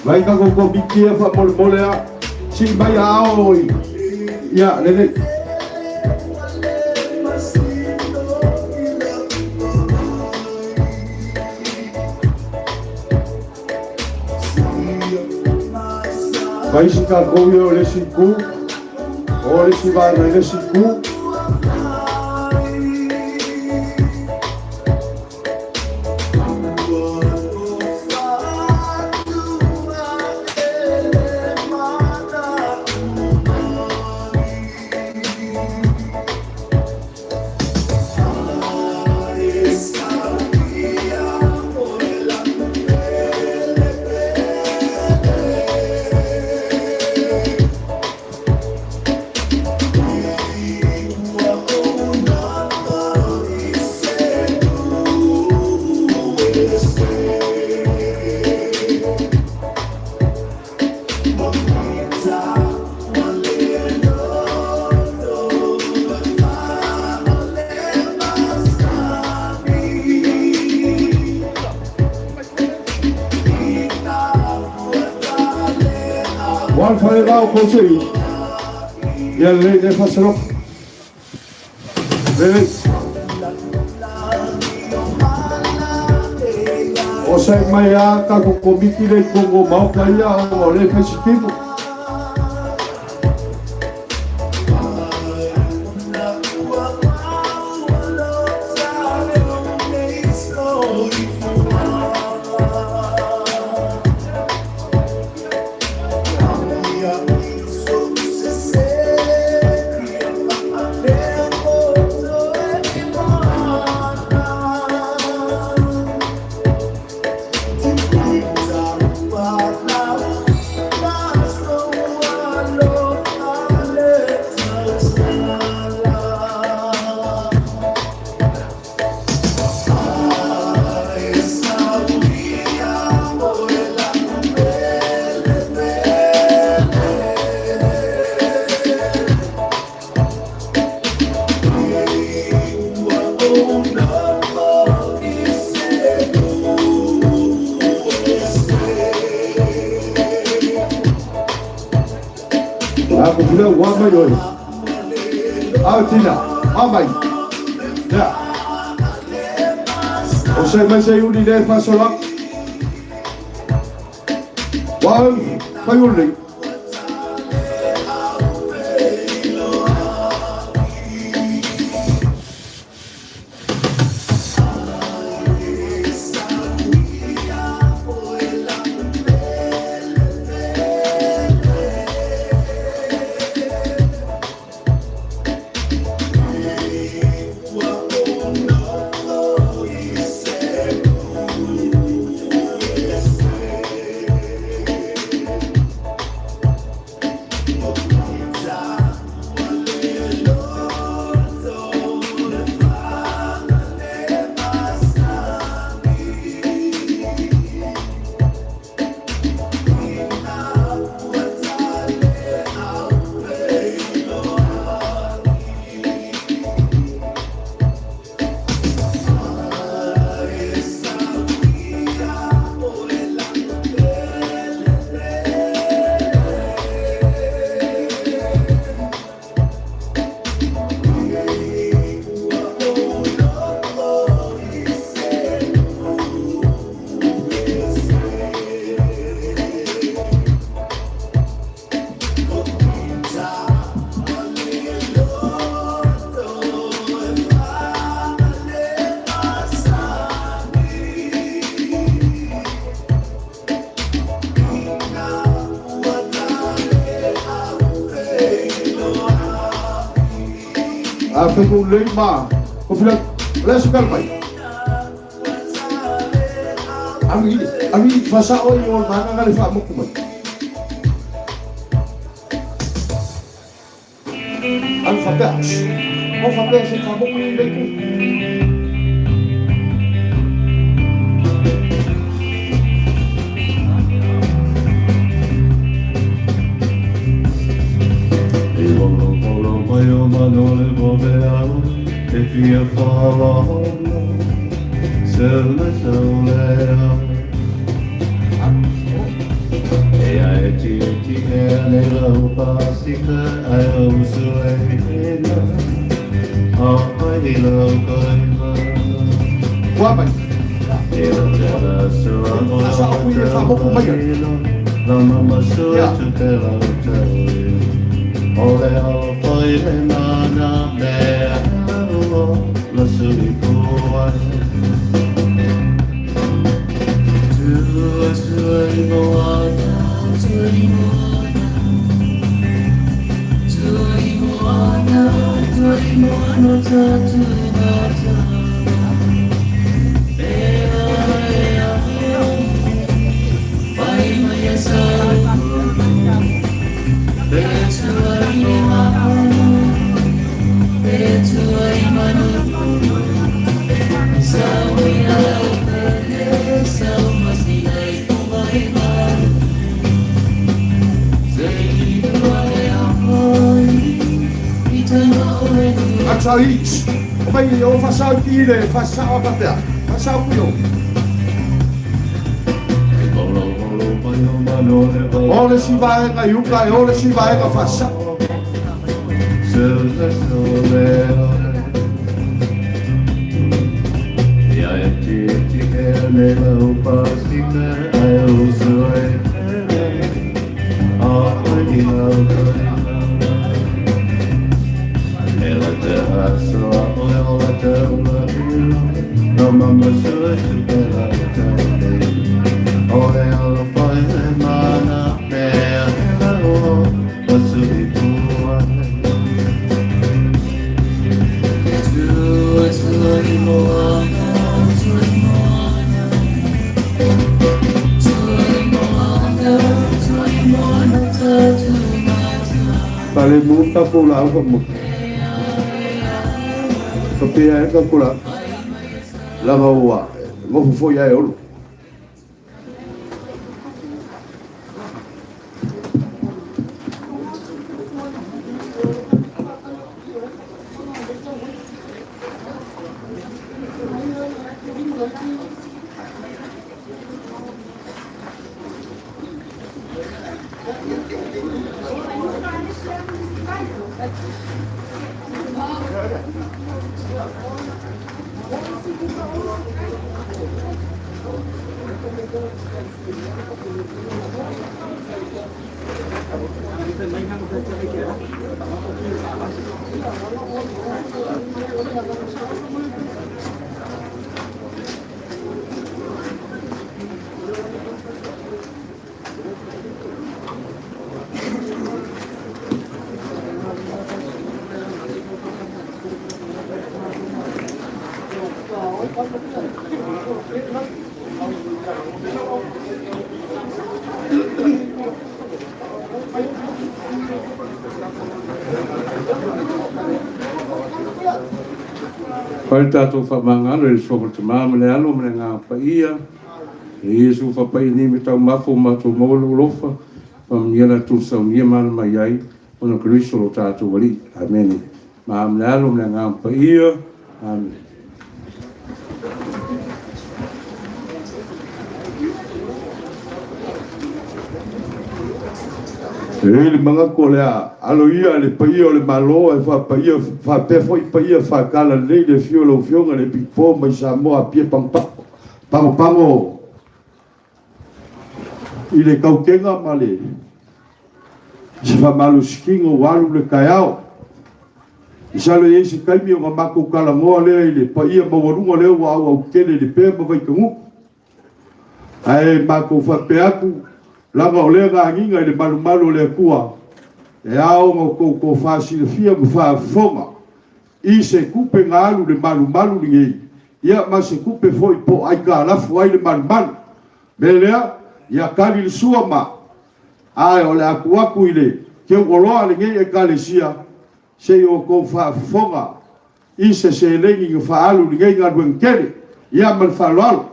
Vai ka ko biki fa mole a si mai ao ya lele vai si ka ko yo le siku o le si va le siku Wan fai rao konsei ya le fasero le o sai mai a ka ko komiti le kongo mau kai a o le festivo Aku sudah wan mai oi. Tina, amai. Ya. O sai mai sai uni le fasola. Wan mai uli. Aku lima, kau bilang, let's go mai. Ami fasa oi orang mana kali famu kumai. Alfabet, alfabet sih kamu ni beku. Fia Faaaloaloga Ma le Taumafataga Atsaich, vai o fasau kile, fasau kapea, fasau pio. Ole si vai nga yuka, ole si vai nga fasau. Pale muta pula ako mo. Kapia ka pula. Lava wa. Mo foi ai olo. Pai tātou whamangalo e sopa te māma le alo mene ngā paia. E Iesu whapai ni me tau mafo mātou maulu lofa. Whamniana tu sau nia mana mai ai. Ona Kristo lo tātou wali. Amen. Māma le alo mene ngā paia. Amen. Le manga ko le alo ia le paia o le malo e fa paia fa pe foi paia fa kala le le fiolo fionga le pipo mai Samoa pie pampa pango ile kaukenga male se fa malu skingo walu le kaiao isalo yesi kaimi o mako kala mo le ile paia mo warunga le wa au kele le pe mo vai kangu ai mako fa pe aku langa o lega nginga le malu le kua e ao ngo ko fasilifia mo fa fonga i se kupe ngalu le malu ngi ia ma se kupe foi po ai ka la foi le malu belea ia kali le suama ai ole aku ile ke ngolo le ngi e kalesia se o ko fa fonga i se lengi fa alu ngi nga dwenkele ia mal fa lolo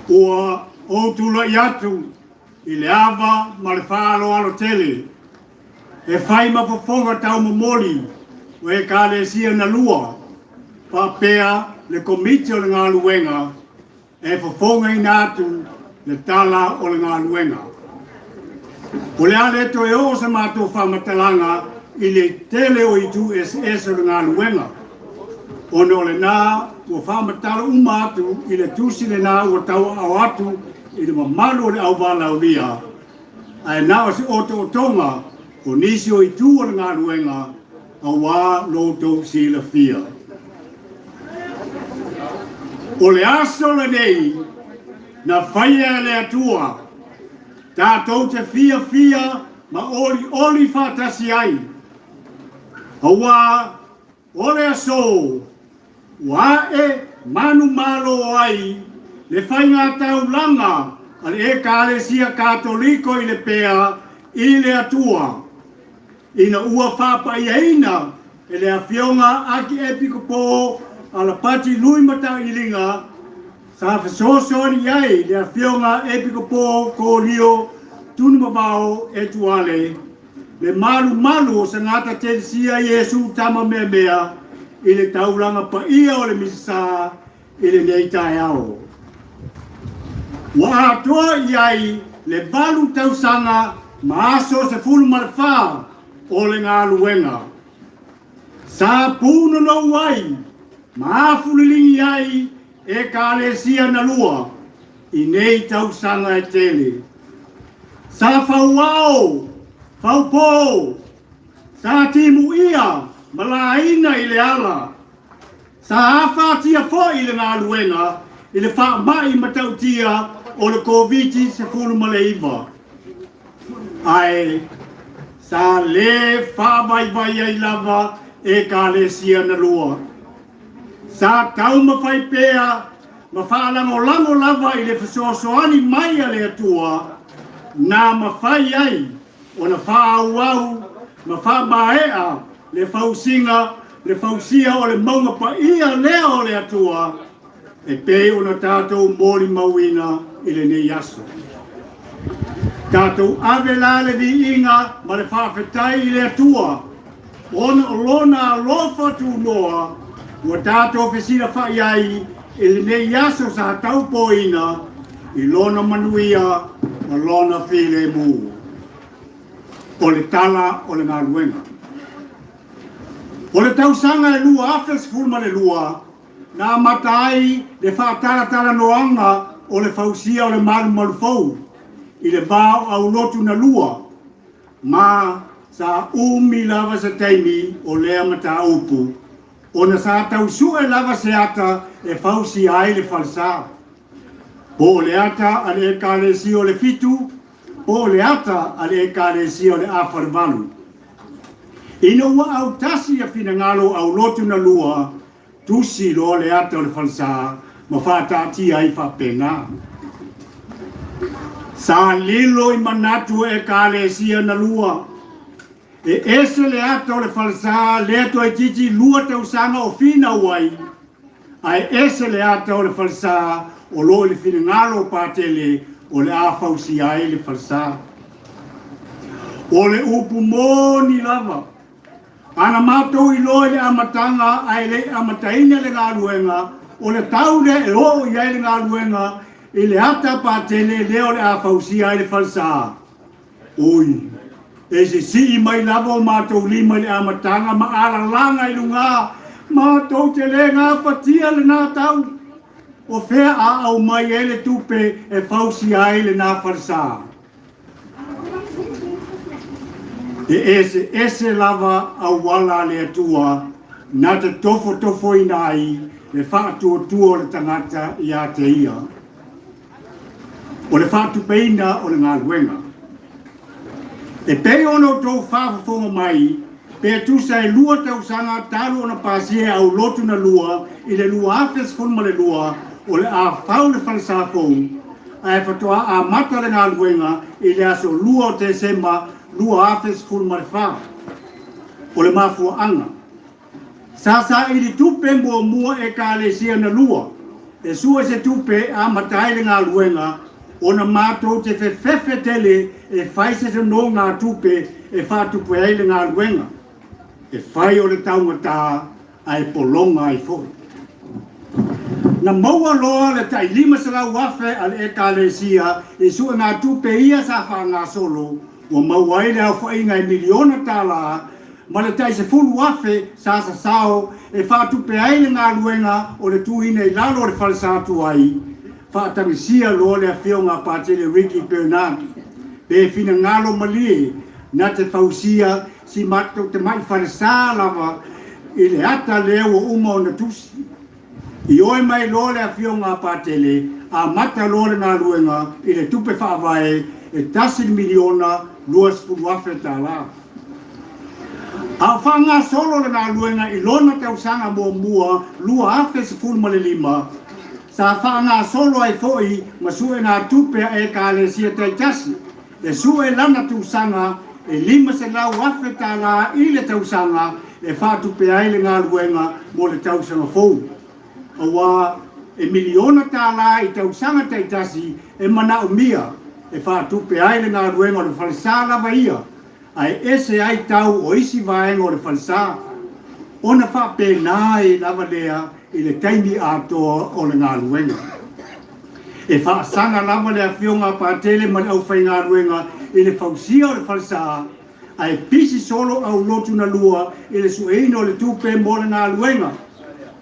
ua o tula iatu i le ava ma le Faaaloalo tele e fai mafafonga tau momoli o e kalesia na lua, whapea le komiti o le ngā luenga, e whafonga i nātu le tala o le ngā luenga. O le ale to e o sa mātou whamatalanga i le tele o i tu SS o le ngā luenga. O no le nā, ua whamatala umatu i le tusi le nā ua tau au atu i le mamalu o le au wala o lia. Ai nā o se oto o tonga o nisi o i tu o le ngā luenga a wā loto si la fia. O le aso le nei na whaia le atua tātou te fia ma oli whātasi ai. A wā o le aso wa e manu malo ai le whainga tau langa al e kalesia katoliko i le pea i le atua. Ina ua whapa i eina e le awhionga aki epiko po ala pati lui mata i linga sa whasosoni ai le awhionga epiko po ko rio tunu mabao e tuale le malu sa ngata te sia Yesu tama mea i le taulanga pa ia o le misa i le nei tae ao. Wa atoa iai le valu tausanga maaso se fulu marfa o le ngā luenga. Sa puno no wai, maafulilingi ai e kalesia na lua i nei tausanga e tele. Sa fauao, faupo, sa timu ia, malaina i le ala. Sa hawhatia fo i le ngā luenga, i le wha mai matautia o le COVID se fulu maleiva. Ai, sa le wha vai ai lava e kalesia na lua. Sa tau mawhai pea, ma whaalango lava i le whasoasoani mai a le atua, na mawhai ai, o na whaauau, ma whamaea, le whausinga, le whausia o le maunga pa ia lea o le atua, e pe o na tātou mori mauina i le nei aso. Tātou awela le vi inga ma le whawhetai i le atua, ona lona lofa tu noa, ua tātou whesira whai ai i le nei aso sa tau poina, i lona manuia, ma lona while mu. O le tala o le ngā luenga. O le tausanga e lua afes fulma le lua, na matai le whaatara noanga o le whausia o le maru malufou, i le vāo au lotu na lua, ma sa umi lava sa teimi o lea mata upu, o na sa tausu e lava se ata e whausi ai le falsa. Po le ata ale e kalesi o le fitu, po le ata ale e kalesi o le afarvalu. Ina ua au tasi a finangalo au lotu na lua, tusi lo le ata o le falsa, ma whaatati ai whapena. Sa lilo I manatu e kalesia na lua, e ese le ata o le falsa, le ato e titi lua tausanga o fina uai, ai ese le ata o le falsa, o lo le finangalo patele, o le afausi ai le falsa. O le upu moni lava, ana matou I loe le amatanga ai le amataina le ngā luenga, o le taule e o iai le ngā luenga, I le ata patele leo le afausi ai le falsa. Oi, e se si mai lava o matou lima le amatanga ma ala langa I lunga, matou te le ngā fatia le nā tau. O fea a au mai e le tupe e fausi ai le nā falsa. E ese lava au wala le atua, na te tofo inai, le whaatua le tangata I a te ia. O le whaatu peina o le ngā luenga. E pei ono tau whaafafonga mai, pe tusa e lua tausanga taru ona pasie au lotu na lua, I le lua afes fonma le lua, o le a whau le falsafou, a e whatoa a mata le ngā luenga, I le aso lua o te sema, lua afes fonma le wha. O le mafua anga. Sasa I li tupe mua e kalesia na lua, e sua se tupe a matai le ngā luenga, ona mātou te whewhewe tele e whaise se no ngā tupe e whātupu ai le ngā luenga. e whai o le taumata ai polonga ai fo. Na maua loa le tai lima sala wafe al ekalesia e su ngā tupe ia sa whanga solo o maua ele au whainga e miliona tala ma le tai se fulu wafe sa sao e whatupe aile ngā luenga o le tuine i lalo le falsatu ai whatamisia loa le awhio ngā pātele Ricky Bernardi pe fina ngalo malie na te fausia si mato te mai falsa lava i le ata leo o uma o na tusi i oi mai lo le awhio ngā pātele a mata lo le ngā luenga i le tupe whaavae e tasi miliona luas fulu wafe tala. A whanga solo le ngā luenga i lona tausanga mua lua afe se fulu ma le lima. Sa whanga solo ai foi ma sue ngā tupe e kālesia tai tasi. E sue lana tausanga e lima se lau afe tala i le tausanga e whatupe ai le ngā luenga mo le tausanga fou. Awa e miliona tala i tausanga tai tasi e mana umia e whatupe ai le ngā luenga o le falsa lava ia. Ai ese ai tau o isi vaenga o le falsa. Ona whape nā e lava lea i le taimi atoa o le ngā luenga. E whaasanga lava lea whionga pātele ma le au whai ngā luenga i le fausia o le falsa. Ai pisi solo au lotu na lua i le sueino o le tupe mo le ngā luenga.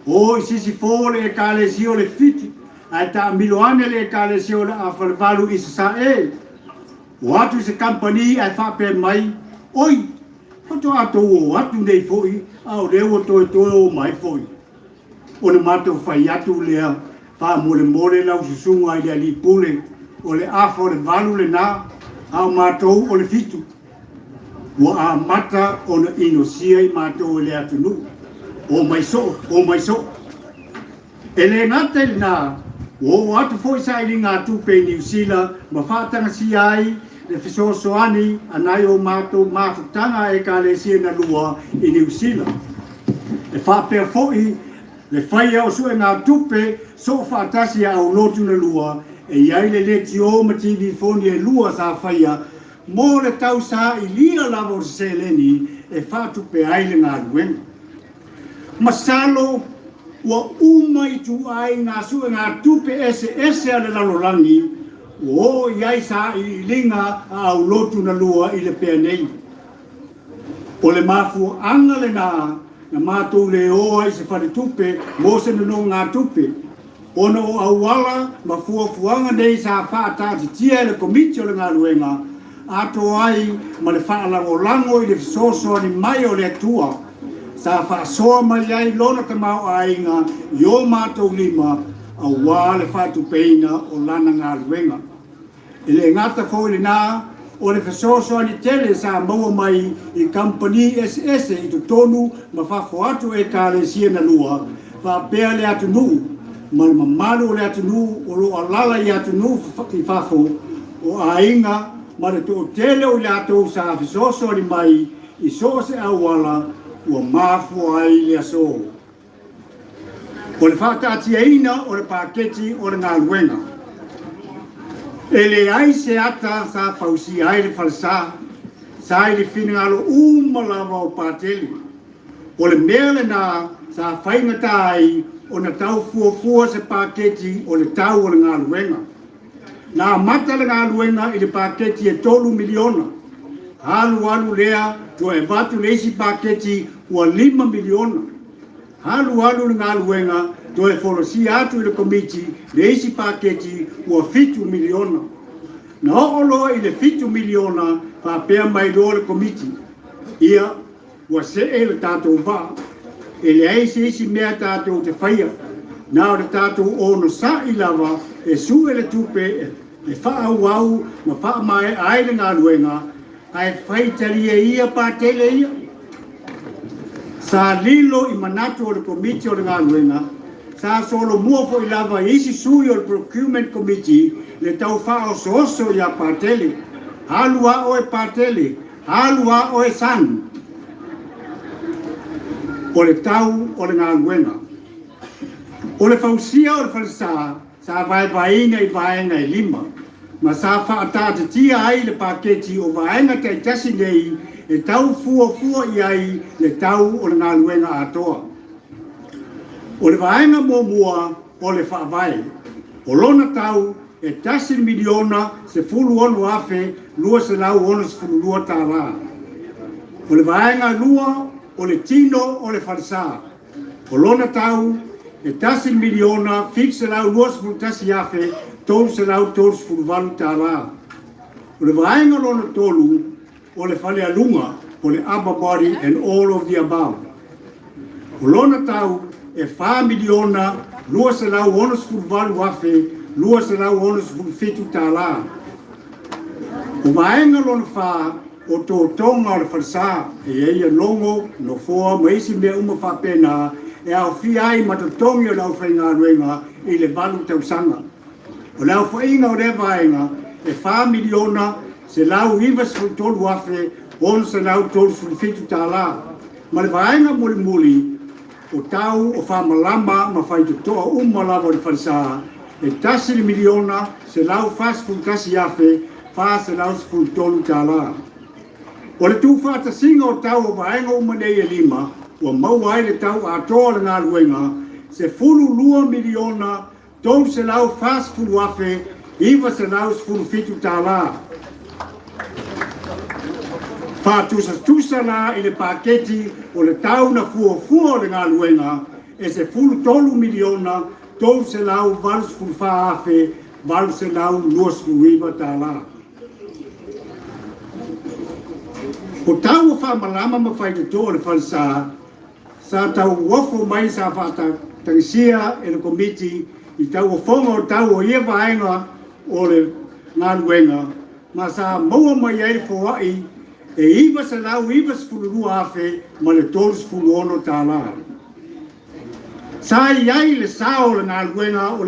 O i sisi fōle e kālesi o le fiti. Ai ta miloane le e kālesi o le awhalevalu i sa e. O atu se company ai whape mai, oi, hoto ato o atu nei foi, au leo toi o mai foi. O le mato whai atu lea, wha mole lau susunga i le ali pule, o le awha o le valu le nā, au matou o le fitu. Wa a mata o le inosia i matou le atunu. O mai so. E le ngata i nā, o atu foi sa ili ngā tupe New Zealand, ma whaatanga si ai, le fisosoani anai o mato mafutanga e kālesia na lua i New Zealand. E whapea foi, le whaia o sue ngā tupe, so whaatasi au lotu na lua, e iai le leti o ma TV foni e lua sa whaia, mo le tau sa i lia lava o se leni, e whatupe aile ngā luenga. Masalo, ua uma i tu ai ngā sue ngā tupe ese ale lalolangi, o iai sa i linga a au lotu na lua i le pea nei. O le mafu anga le na mātou le oa i se whare tupe, mo se no ngā tupe. Ona o awala ma fuafuanga nei sa whaatati tia le komiti o le ngā luenga, ato ai ma le whaalangolango i le fisoso ni mai o le atua. Sa whaasoa mai ai lona te mau ainga i o mātou lima a wā le whatupeina o lana ngā luenga. E le ngata fōle nā, o le whasoso ani tele sa maua mai i company SS i tu tonu ma whafo atu e kālesia na lua, whapea le atu nu, ma le mamalu le atu nu, o lo alala i atu nu i whafo, o ainga, ma le tō tele o le atu sa whasoso ani mai i so se awala, ua mafu ai le aso. O le whakaatia ina o le paketi o le ngā luenga. E le ai se ata sa fausi ai le falsa, sa ai le finangalo lava o pāteli. O le mea le nā sa whaingata ai o na tau fuafua se paketi o le tau o le ngā luenga. Nā mata le ngā luenga i le paketi e 3 miliona. Halu lea tua e vatu le isi paketi ua 5 miliona. Halu le ngā luenga tua e folosi atu i le komiti le isi paketi ua 7 miliona. Na ho'oloa i le 7 miliona whapea mai loa le komiti. Ia ua se e le tātou wha. E le aise isi mea tātou te whaia. Nā o le tātou ono sa i lava e su e le tupe e wha au ma wha mai aile ngā luenga ai whaitaria ia pātele ia. Sa lilo i manatu o le komiti o le ngā luenga, sa solo mua fo i lava isi sui o le procurement committee le tau wha oso ia pātele. Halua o e pātele, halua o e san. O le tau o le ngā luenga. O le fausia o le falsa, sa vainga i vaenga i lima. Ma sa whaatata tia ai le paketi o vaenga kei tasi nei e tau fua iai le tau o le ngā luenga atoa. O le vaenga mua o le whaavai, o lona tau e tasi miliona se fulu onu afe lua se lau ono se fulu lua tālā. O le vaenga lua o le tino o le wharisa, o lona tau e tasi miliona fik se lau lua se fulu tasi afe tolu se lau tolu se fulu walu tālā. O le vaenga lona tolu o le whale alunga o le upper body and all of the above. O lona tau e 4 miliona lua se lau ono se fulu walu afe lua se lau ono se fulu fitu tālā. O vaenga lona wha o tō tonga o le wharisa e eia longo no foa maisi mea uma whapena e au fi ai matatongi o lau whainga ruenga i le valu tausanga. O lau whainga o le vaenga e 4 miliona se lau iwa se fulu tolu afe ono se lau tolu fulu fitu tālā. Ma le vaenga muli o tau o whamalama ma whaitotoa umalawa o le wharisa e tasi miliona se lau fas fulu tasi afe fa se lau se fulu tolu tālā. O le tūwhata singa o tau o vaenga umanei e lima, ua mau ai le tau atoa le ngā luenga, se fulu lua miliona, tolu se lau fas fulu afe, iwa se lau se fulu fitu tālā. Tusa la i le paketi o le tau na fua o le ngā luenga, e se fulu tolu miliona, tolu se lau valu se fulu wha afe, valu se lau lua se fulu iwa tālā. O tau o whamalama ma whaitoto o le whalisa, sa tau wafo mai sa whaatangisia e le komiti i tau o whonga o tau o ia vaenga o le ngā luenga, ma sa maua mai ai fōai e iwa se lau iwa se fulu rua afe ma le tolu se fulu ono tālā. Sa iai le sao le ngā luenga o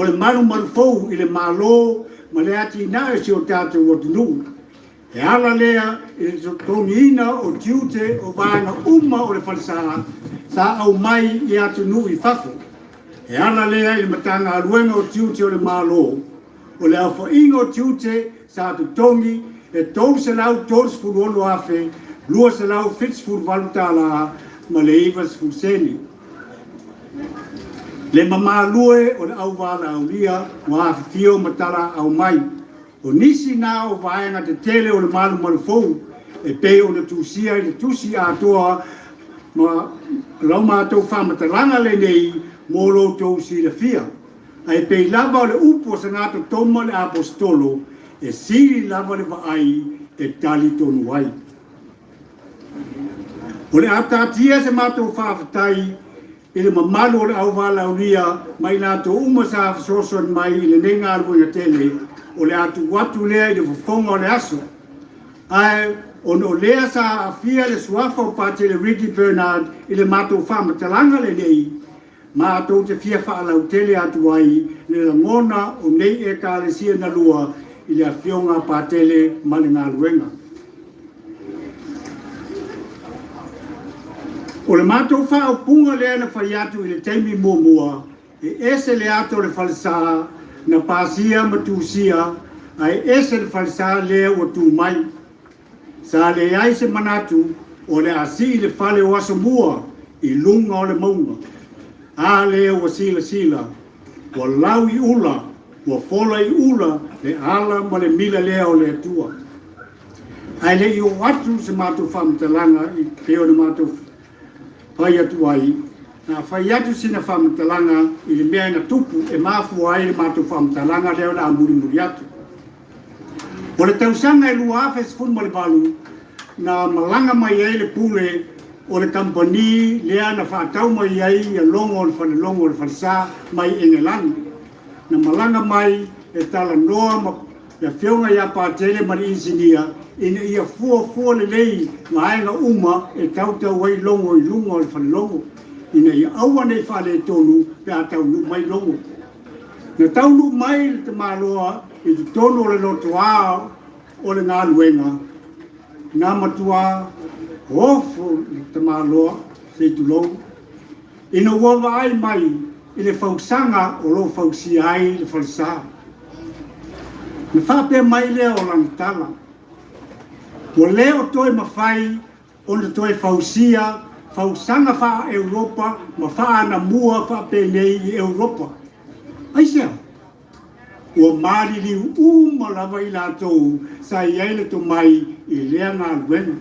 le manu marufou i le malo ma le ati ina e si o tātou o tunu. E ala lea i le toniina o tiute o vaenga uma o le whalisa sa au mai i atu nui whafo. E ala lea i le matanga aluenga o tiute o le malo o le awha inga o tiute sa atu tongi e tolu se lau tolu se fulu ono afe lua se lau fits fulu walu tālā ma le iwa se fulu seni. Le mama lue o le au wala au lia wa afe fio matala au mai. O nisi nā o vaenga te tele o le malu marufou, e pe o le tusia i le tusi atoa, ma lau mātou whamatalanga le nei, mō lo tau si le fia. Ai pe lava o le upo sa ngātou toma le apostolo, e siri lava le vaai, e tali tonu ai. O le atatia se mātou whawhatai, i le mamalu o le au wala uria, mai nātou umasa hawhasoson mai i le nenga aluenga tele, o le atu watu lea i le whafonga o le aso. Ai, ono lea sa afia le suafa o pate le Ricky Bernard i le mātou whamatalanga le nei, mātou te fia whaalau tele atu ai le langona o nei e ka le sia na lua i le awhionga patele male ngā luenga. O le mātou whao punga lea na whai atu i le teimi mua, e ese le ato le whalisa na pasia matusia ai ese le whalisa lea o tū mai. Sa le ai se manatu o le asi le whale o asamua i lunga o le maunga. A lea o sila, o lau i ula, o fola i ula, le ala ma le mila lea o le atua. Ai le i o atu se mātou whamatalanga i peo na mātou whai atu ai. Na whai atu sina whamatalanga i le mea na tupu e mafu ai le mātou whamatalanga leo na muri atu. O le tausanga e lua afe se funu ma le walu na malanga mai ai le pule o le kampani lea na whaatau mai ai a longo o le whanelongo o le whansa mai Engelani. Na malanga mai e tala noa ma le whionga ia pātele mari insinia ina ia fua le lei ma ainga uma e tautau ai longo i lunga o le whanelongo. Ina ia aua nei whale tonu pe a tau nu mai longo. Na tau nu mai le te māloa i te tonu o le lotoa o le ngā luenga. Ngā matua ofo le te māloa se tulou. Ina uawa ai mai i le whausanga o lo whausi ai le whalisa. Na whape mai lea o langitala. Ua leo toe mawhai, ona toe fausia, fausanga wha Europa, ma wha ana mua wha penei i Europa. Aisea, ua mariri lava i lātou, sa iaile to mai i lea ngā luenga.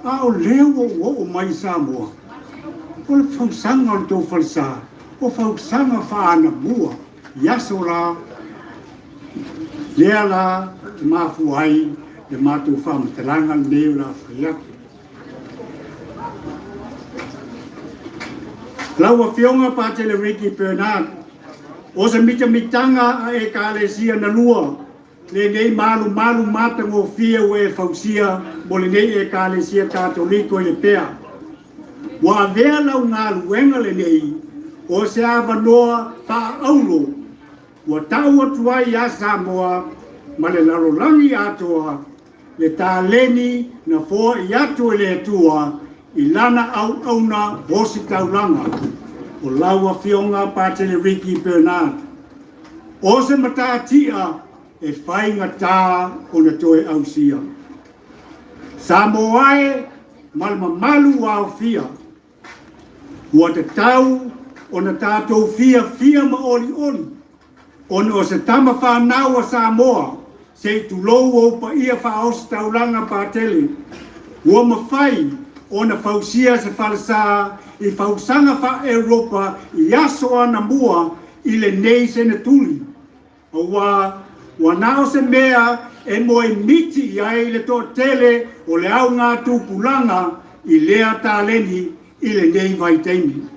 A o leo o mai Samoa. O le fausanga o le tō whalisa, o fausanga wha ana mua, yaso la, lea la, te mafu ai, le mātou whamatalanga leo la whaiatu. Laua whionga pātele Ricky Bernard, o se mitanga a e kālesia na lua, le nei malu mātango fia o e fausia, mo le nei e kālesia katoliko i le pea. Wa vea lau ngā luenga le nei, o se awa noa wha aulo, wa tau atuai a Samoa, ma le larolangi atoa, le tāleni na fōa i atu e le atua, i lana au na hosi taulanga, o laua whionga pātele Ricky Bernard. O se mataatia e whainga tā o na toe ausia. Samoae malu au fia, ua te tau o na tātou fia ma oli. Ona o se tama whanau a Samoa, se tulou o pa ia whaosi taulanga pātele. Ua mawhai o na fausia se whalasa i fausanga wha Europa i aso ana mua i le nei se na tuli. Ua nao se mea e moe miti i ai le tō tele o le au ngā tūpulanga i lea tāleni i le nei vai teimi.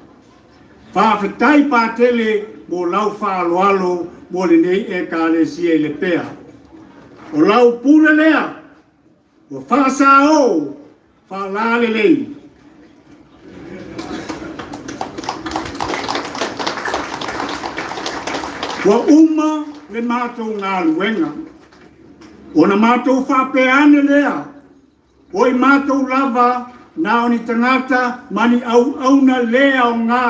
Whawhetai pātele mo lau Faaaloalo mo le nei e kālesia i le pea. O lau pūle lea, o whasa o, whalale lei. Wa uma le mātou ngā luenga, o na mātou whapeane lea, o i mātou lava nā o ni tangata mani auna lea o ngā,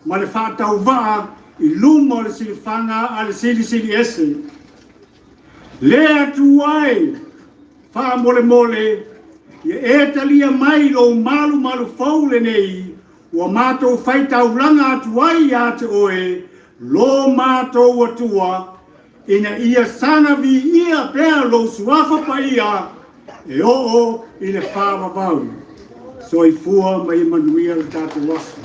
ma le whātau waa i luma o le silifanga a le sili ese. Lea tuai, wha mole, i e talia mai lo malu faule nei, ua mātou whaitau langa tuai a te oe, lo mātou atua, ina ia sanavi ia pēr lo suafa pa ia, e o i le whāwawau. So i fua mai Manuia le tātou wasu.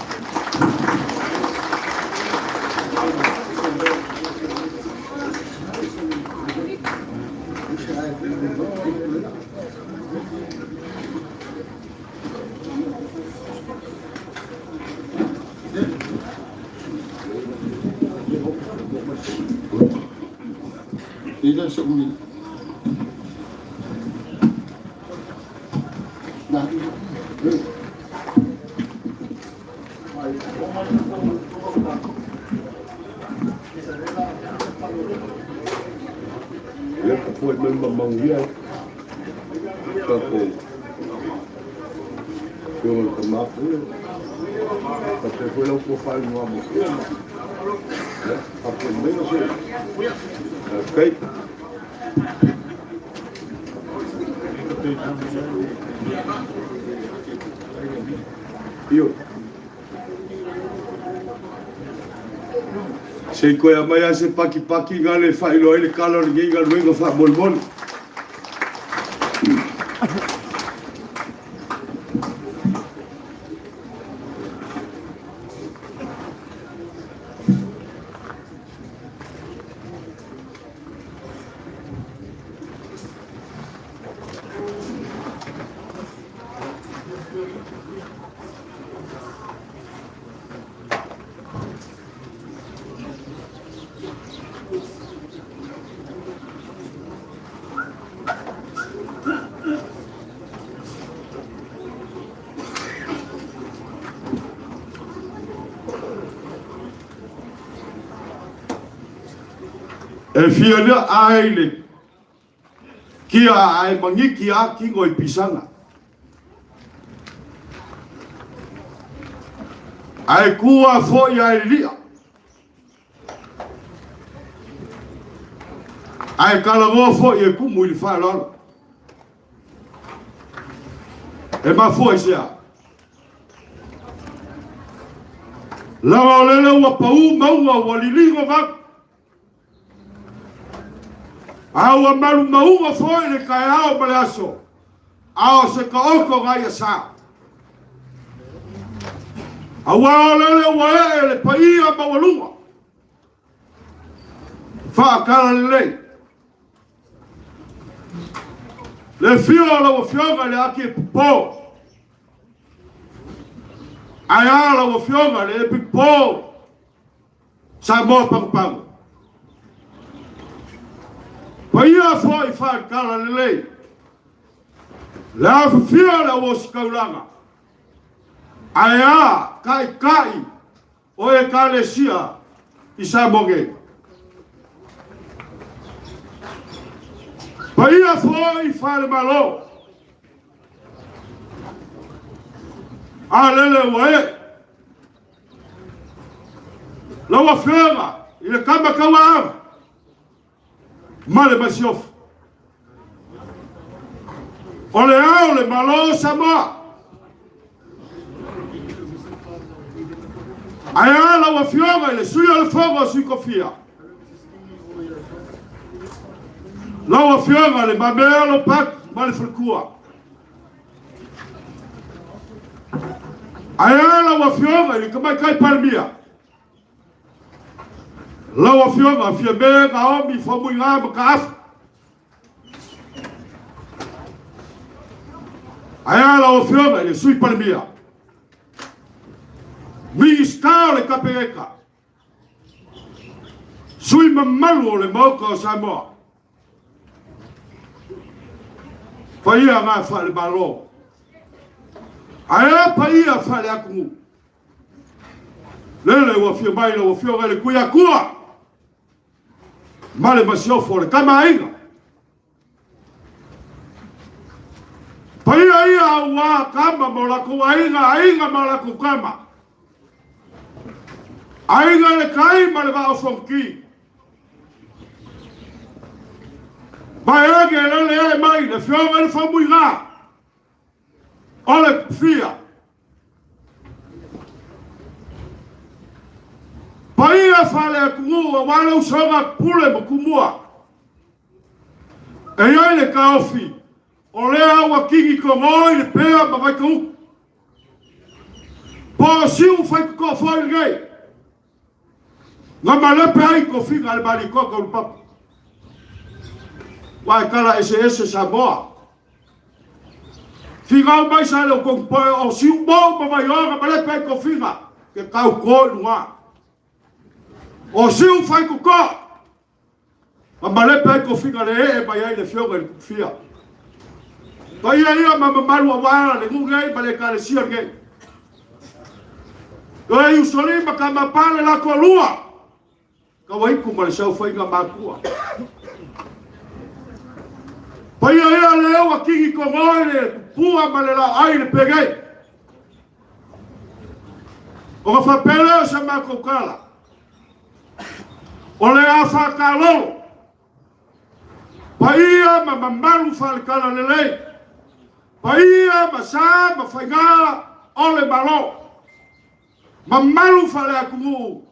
Ila sumni. Nah. Ya foi mamão ya. Kako. Eu tomar fui. Até foi lá o pai no amor. A primeira vez. Ok. Io. Se koe a mai ase paki ngā le whaelo ele kala ni ngā ruenga wha molmol. E fiona aile kia ai mangi kia ki ngoi pisanga ai kua fo ia lia ai kala mo fo ia ku mui Faaaloalo E mafua sea. Lawa lele ua pau maunga ua lilingo vak. Aua malu maunga foi le kai ao male aso. Ao se ka oko ngai asa. Aua lele ua le paia mawalunga. Whaakara lelei. Le fio la fionga le aki po. Ai ala fionga le po. Samoa pang. Paia foi whaakara lelei. La fio la skaulanga. Ai a kai o e kalesia i Samoge. Paia foi fale malo. Alele wae. Lawa fera, ile kama kawa. Male masiof. Ole malo sama. Aya lawa fera ile suya le fogo sui kofia. Lawa fionga le mamelo pak male fulkua. Aya lawa fionga le kama kai palmia. Lawa fionga fia be ga omi fomu nga makaaf. Aya lawa fionga le sui palmia. Mi ska le kapeka. Sui mamalu le mauka Samoa. Paia nga fale malo. Aya paia fale aku. Lele wa fio mai wa fio gale kuia kua. Male masio fore kama ainga. Paia ia wa kama molako ainga molako kama. Ainga le kai male va ofonki. Vai que le mai le fionga le famuira. Ole fia. Paia fale ku wala usanga pule kumua. E ai le kaofi. Ole awa kingi ko ngoi le pea ma vai ku. Po si u fai ko foi gay. Ngama le pea ko figa le bali ko ko papa. Wai kala SS Samoa. Figa mai sa le ko o si un bo ma vai ora ma le pe ko figa ke kau ko lua. O si un fai ko ko. Ma le pe ko figa le e mai ai le fionga le fia. Pai ia ma malu wa le ngai ba le kale sia ngai. Ai u soli ma ka ma pale la ko lua. Ka wai ku ma le sau fai ga ma ku. Paia ia leo wa kingi ko ngole pua malela ai le pegai. O ka fapele sa mako kala. O le afa kalo. Paia ma mamalu fal kala lelei. Paia ma sa ma fainga o le malo. Mamalu fal akumu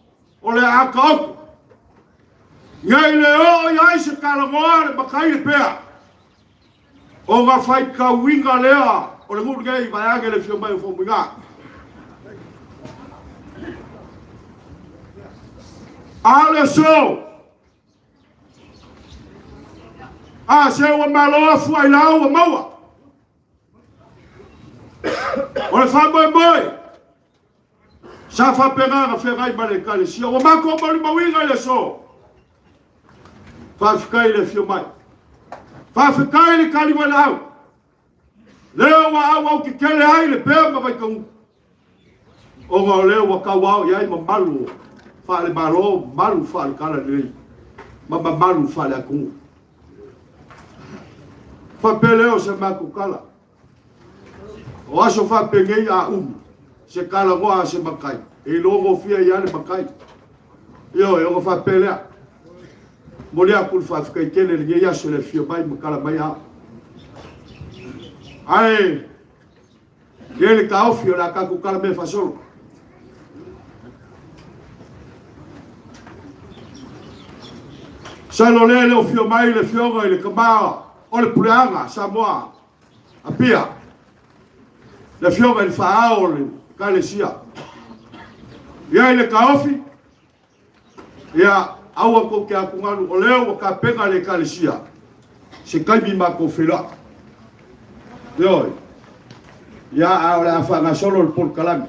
o le akaoku. Ngai leo ia se kala ngoare makai le pea. O nga fai ka winga lea o le nguru gai vai age le fio mai fo mwinga. Ale so. Se wa malo fu ai la o maua. O le fa boy. Sa fa pega ga fe gai bale kale si o ma ko bali mawinga le so. Fa fikai le fio mai. Fafikai le kali wala au. Leo wa au ki kele ai le pea ma vai kau. O nga leo wa kau au iai ma malu. Fa le malo, malu fa le kala lei. Ma malu fa le aku. Fa peleo se maku kala. O aso fa pengei a Se kala ngoa se makai. E longo fia ia le makai. Yo fa pelea. Molia pul fa fikai kele le ia se le fio mai makala mai a. Ai Ia le kaofi o la kakukala me fasolo. Salo le o fio mai le fionga i le kamao o le puleanga Samoa apia le fionga i Faaao le kalesia ia i le kaofi ia aua ko ke akungalu o leo ka penga le kalesia se kaimi mako fila yo ia a la fanga solo el por kalami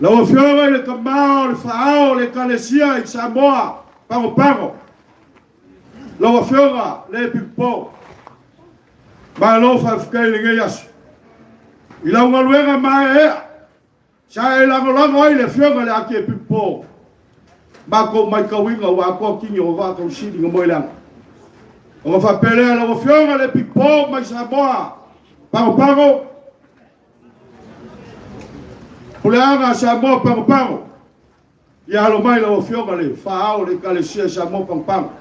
Lau fionga le kamao, le Faaao, le kalesia i Samoa, pango. Lau fionga le pipo. Ma lo fa fkai le ngeyasu. I lau ngaluenga mai ea. Sa e lango ai le fionga le ake pipo. Ma ko mai kawinga wa ko kingi o wa ko sidi ngomoy lang. O fa pelea lau fionga le pipo mai Samoa, pango. Puleanga Samoa pango. Ia lo mai lo fionga le Faaao le kalesia Samoa pango.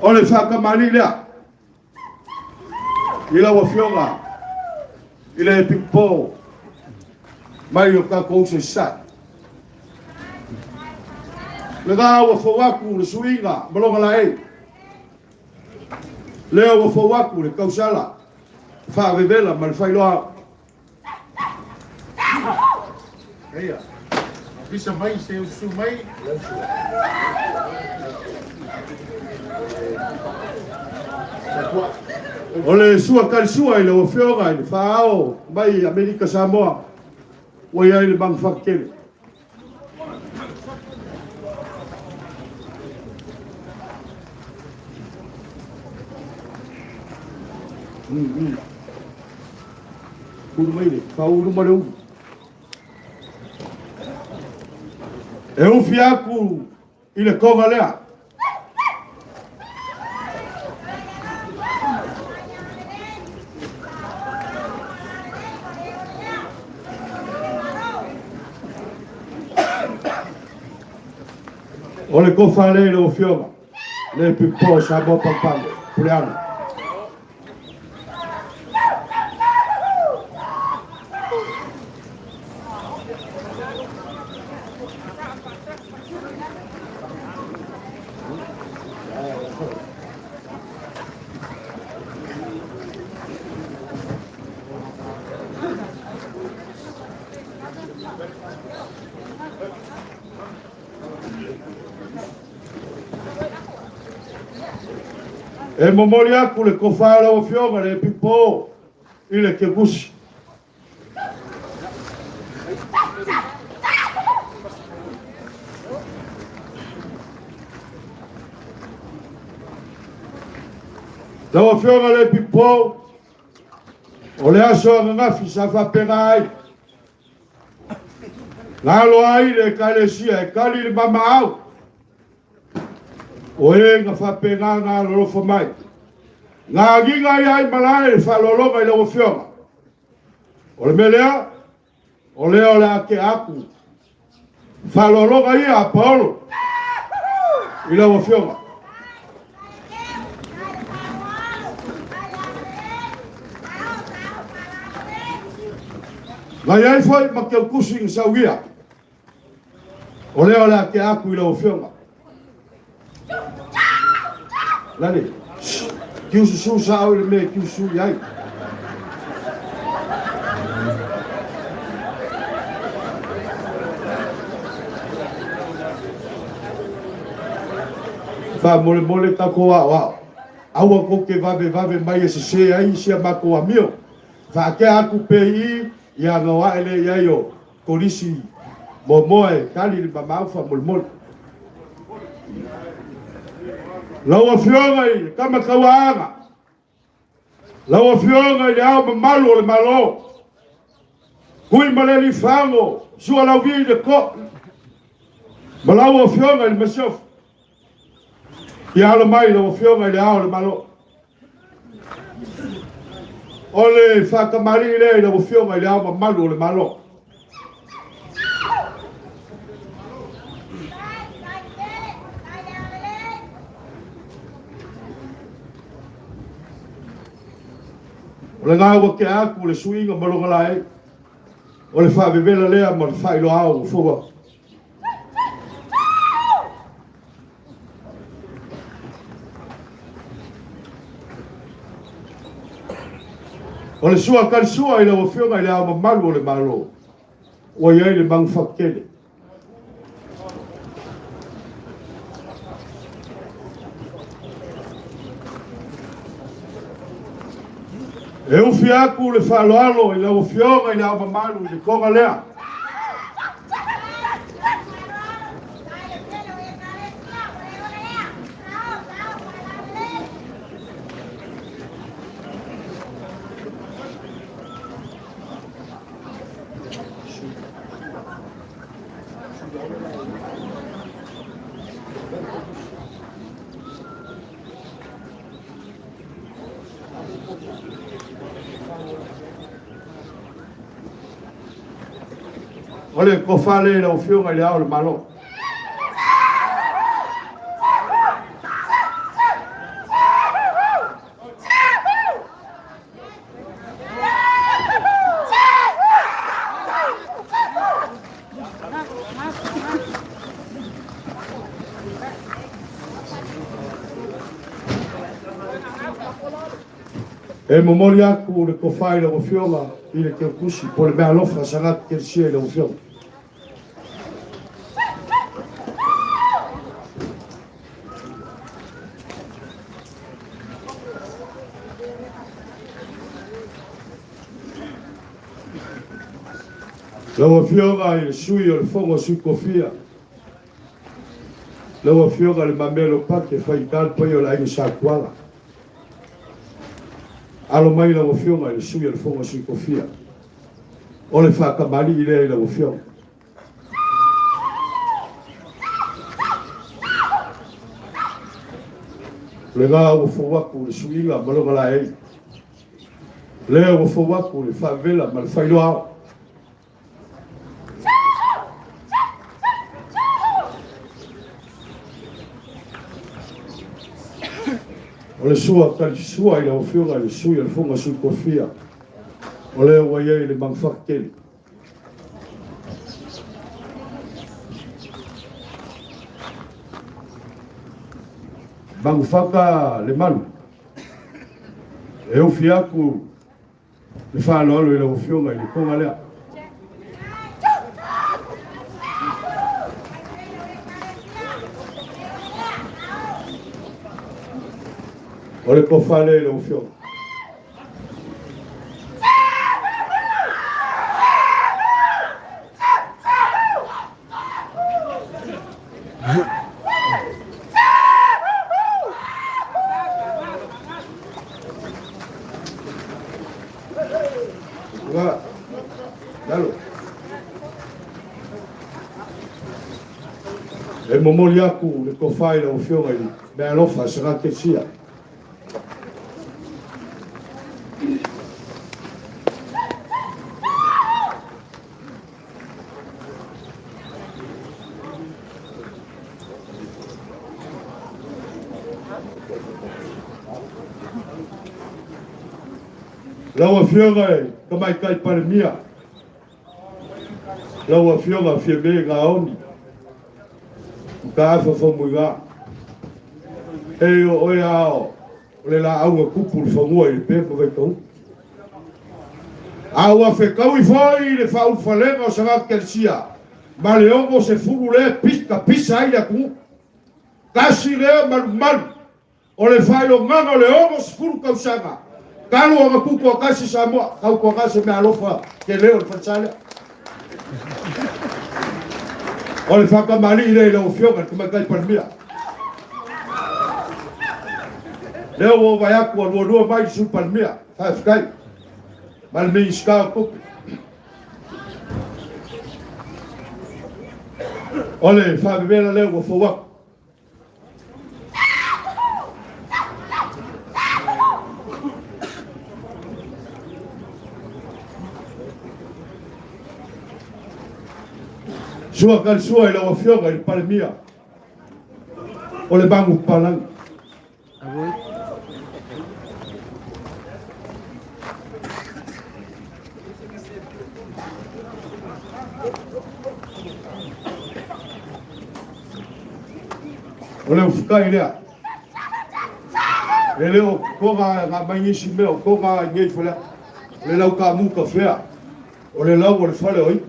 O le whakamani lea. I la fionga. I le pipo. Mai o ka kouse sa. Le ga o fowaku le suinga malonga la e. Le o fowaku le kausala. Fa vevela mal failoa. Eia, bisa mai se usu mai. Ole sua kalsua ile o fionga ile Faaao mai Amerika Samoa. O ia ile bang fakele. Kuru mai le, Faaao mai le. E ufi aku i le konga lea. O le kofa le o fionga. Le pipo Samoa pango. Puleana. E momoli aku le kofala o fionga le pipo i le kebusi. Lau fionga le pipo o le aso ngafi sa fa penai. Lalo ai le kalesia e kali le mama au. O e nga whapenga ngā lorofo mai. Ngā ginga iai malai le whalologa i lau fionga. O le melea, o leo le ake aku. Whalologa ia a Paolo i lau fionga. Ngā iai foi ma keu kusi ng saugia. O leo le ake aku i lau fionga. Lani, kiu susu sao le me kiu susu yai. Fa mole ta ko wa. Aua ko ke vave mai se ai se mako amio. Fa ke aku pei ia ngawa ele yayo kolisi momoe kali le mamau fa mol. Lawa fionga i kama kawaanga. Lawa fionga i au malu le malo. Kui maleli fango sua lau vi de ko. Malawa fionga i masof. Ia ala mai lawa fionga i au le malo. Ole whakamari le lawa fionga i au malu le malo. O le ngā ua ke aku le suinga malonga lai. O le whaavevela lea ma le whailo au fua. O le sua kari sua i le ua whionga i le au mamalu o le malo. Ua iai le mangu whakele. E uwhi aku le Faaaloalo i le ua whionga i le au mamalu i le konga lea. Ole ko fale la ofionga le au le malo. E momori aku le ko fai la ofionga i le ke kusi po le mea lofa sangat ke sia le ofionga. Lawa fionga i le sui o le fonga sui kofia. Lawa fionga le mamelo pake fai tal poi o la inga sa kuala. Alo mai lawa fionga i le sui o le fonga sui kofia. O le whakamali i le lawa fionga. Le ngā ua fōwaku le suinga malonga la ei. Le ua fōwaku le whaavela ma le whailo au. O le sua kari sua i le ofionga i le sui le fonga sui kofia. O le ua iei le mangwhakeli. Mangwhaka le manu. E uwhi aku le Faaaloalo i le ofionga i le konga lea. O le kofale le ofionga. Dalo. E momoli aku le kofai le ofionga i mea lofa sanga ke sia. Lawa fionga e kamai kai pare mia. Lawa fionga fie me ngā oni. Ka afa whamuinga. E o oe ao. O le la aunga kupu le whamua i le pepa vai kau. Aua whekau i whai le whau whalenga o sangat kersia. Ma le ongo se furu le pika pisa i le ku. Kasi le malu malu. O le whailo nganga le ongo se furu kausanga. Kalo o makuku a kasi Samoa, kau kua kasi me alofa ke leo le whansale. O le whakamali i le ofionga, te mai kai panmia. Leo o vai aku a lua mai i su panmia, whaefkai. Mal me iska o kupi. O le whaamivela leo o whawaku. Sua kari sua i lawa fionga i pare mia. O le bangu palang. O le ufikai lea. E leo konga ngā maingisi mea o konga ngei whalea. Le lau ka muka whea. O le lau o le whale oi.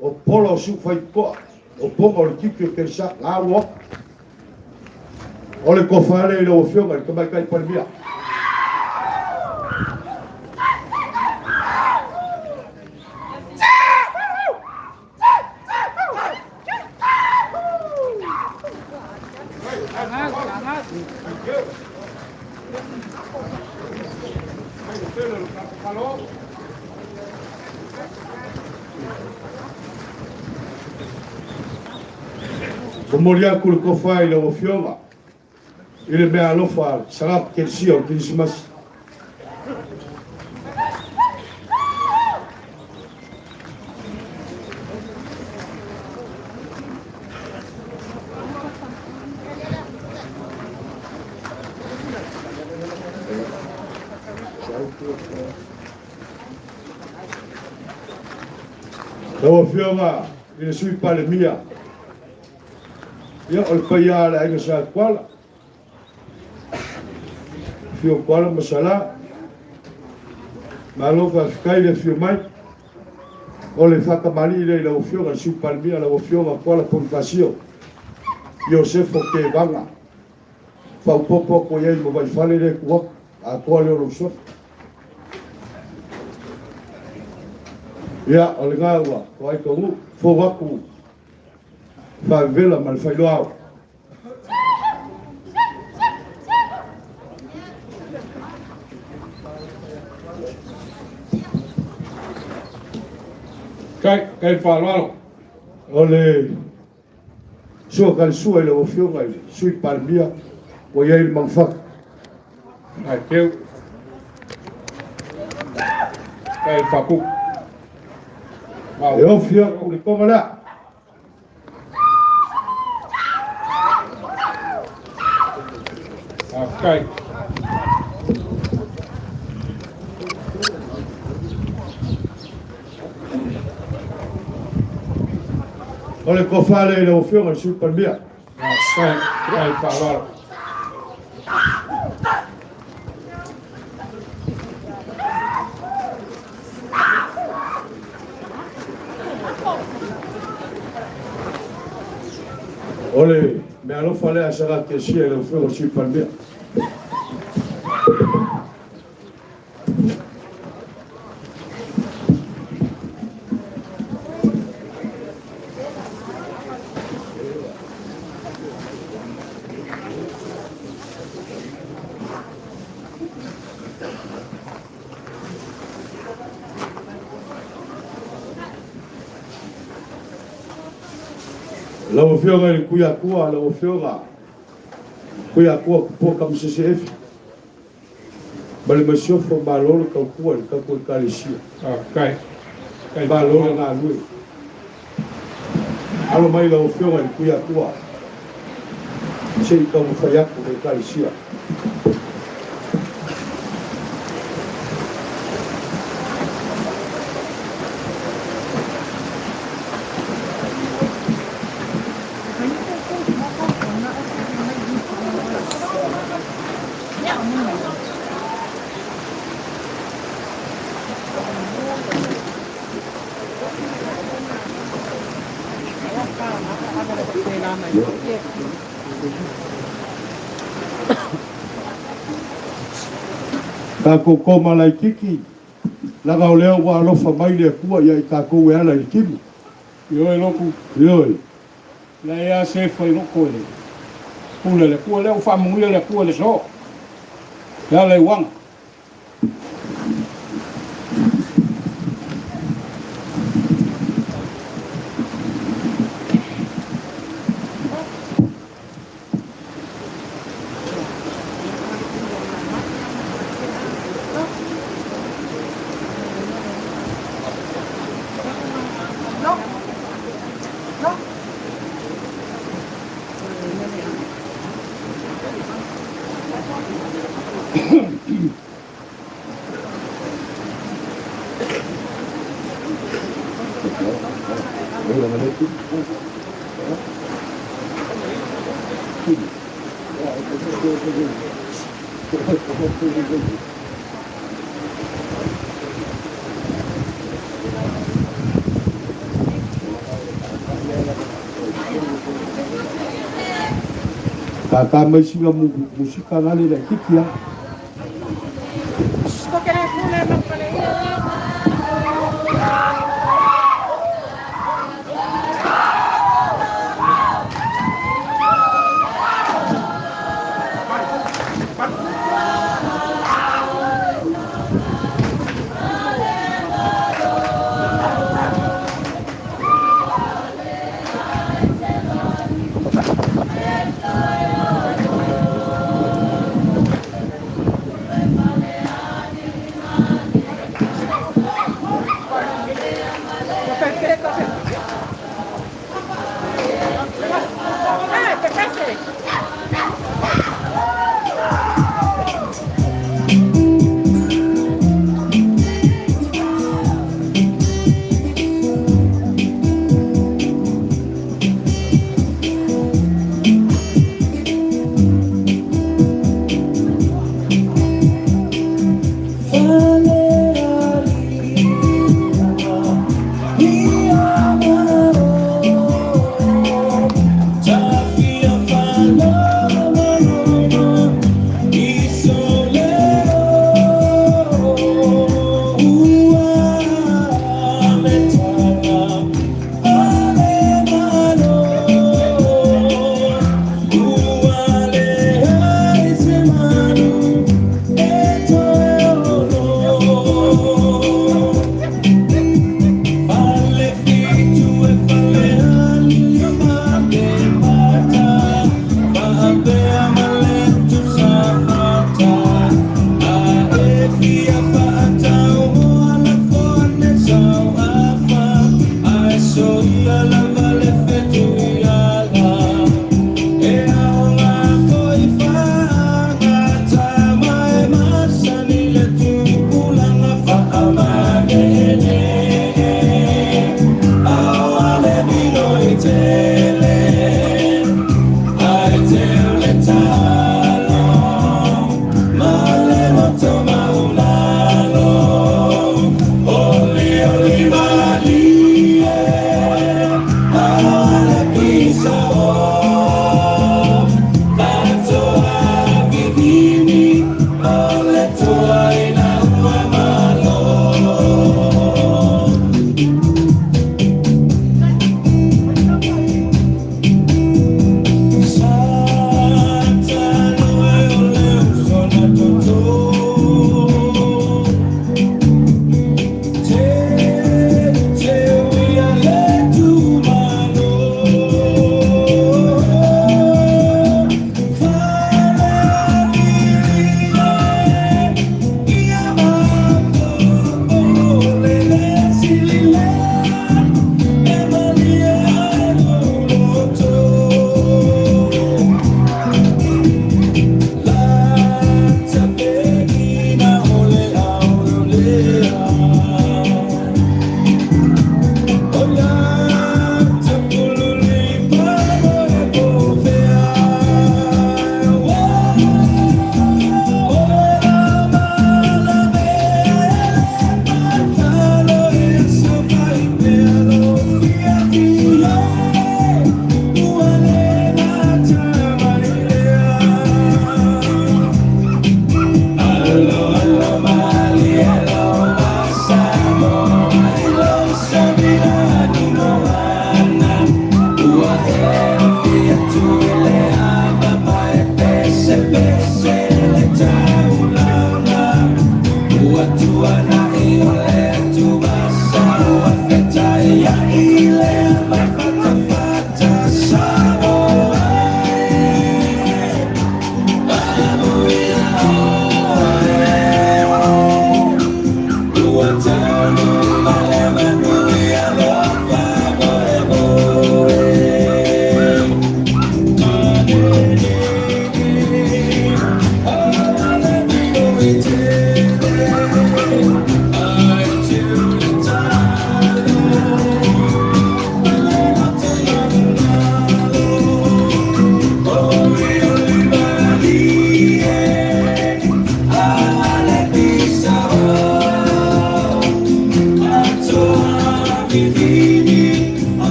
O pola o siu whai koa. O ponga o le tiki o kerisa. Ngā ua. O le kofale i lau o whionga. I kamai kai parimia. Ko moria ku le kofa i lau o whionga. I le mea alofa sarap kerisia o Kirisimas. Lau o whionga i le sui pale mia. Ia o le paia le ainga sa kuala. Fio kuala masala. Malofa fikai le fio mai. O le whakamali le lau whionga sui pale mia lau whionga kuala konfasio. Iosefo ke vanga. Whaupopo ko iei mo vai whale le kuak. A koa leo rau sof. Ia, o le ngā ua, ko ai ka u, fo waku, whaivela ma le whailoa au. Kai Faaaloaloga. O le sua ka le sua i le o whionga i sui palmia, o iei le mangwhaka. Ai keu. Kai Faku. E o whia ku le konga lea. Kai. O le kofale i le o whionga i sui palmia. Kai Faaaloaloga. O le mea alofa lea sara kesia i le o whionga i sui palmia. Lau whionga i kuia kua, lau whionga. Kuia kua kupua kam CCF. Bale masiofo malolo kau kua i kako i kalisia. Kai. Malolo ngā nui. Alo mai lau whionga i kuia kua. Se i kau whaiako i kalisia. Ka koko malai kiki. Langa o leo wa alofa mai le kua ia i kako e ala i kimu. Ioi loku. Ioi. La ea se fai loko ele. Pule le kua leo whamungia le kua le so. La le wanga. Kaka mai singa musika ngali la kikia.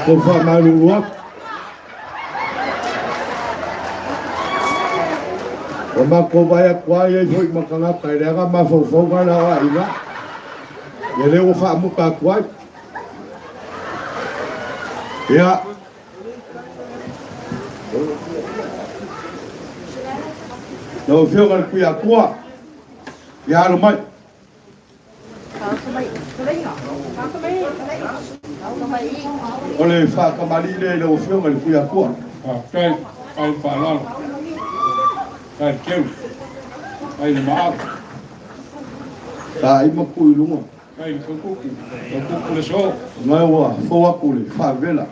ko fa malua o ma ko vai kwa ye foi makanga kai renga ma fo fo ngana wa ina ye le o fa mu ka kwa ya no fio ngal ku ya kwa ya lo mai ole fa kamali le lo fio ngal ku ya kwa Kai Faaaloaloga Kai keu Kai maa ta i ma ku lungo Kai kuku le so ngai wa fo wa ku le fa vela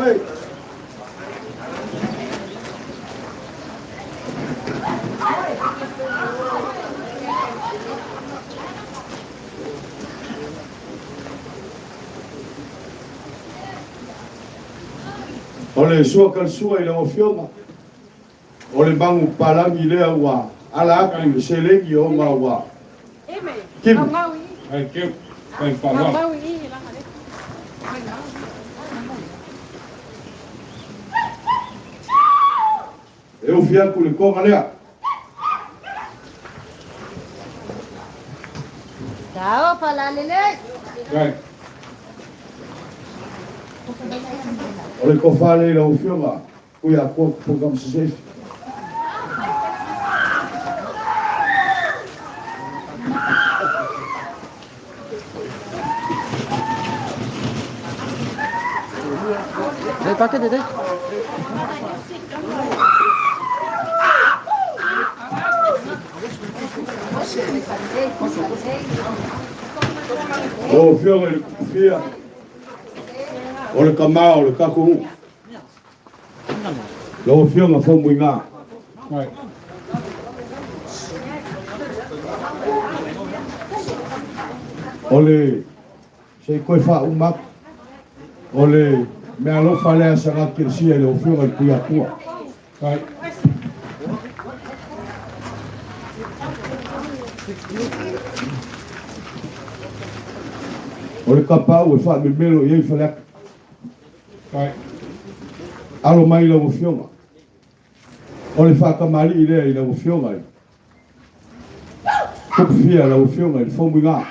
oi ole sua kal sua i le fionga ole bangu palangi le wa ala aku se lengi o ma wa kim Kai keu Kai Faaaloaloga e o fia ku le konga lea Tao Faalalele. Kai ole ko fale le fionga ku ya ko program se Đây pakai deh. o fionga le fia ole kama ole kaku lo fionga fo muinga Kai ole se ko fa umak ole me alo fale a sanga kirsia le fionga ku ya ku Kai ole kapa o fa me melo ye fale Kai alo mai le fionga ole fa kamali ile le fionga ko fia le fionga le fo muinga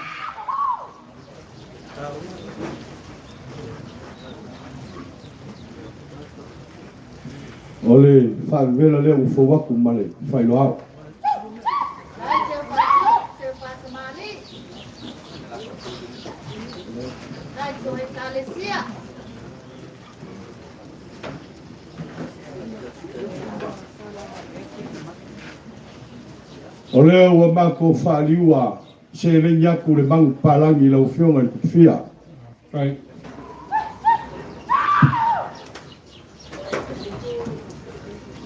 ole fa vela le o fo waku male fai lo ao ole o ma ko fa liwa se le nyaku le mang palangi le fionga le fia Kai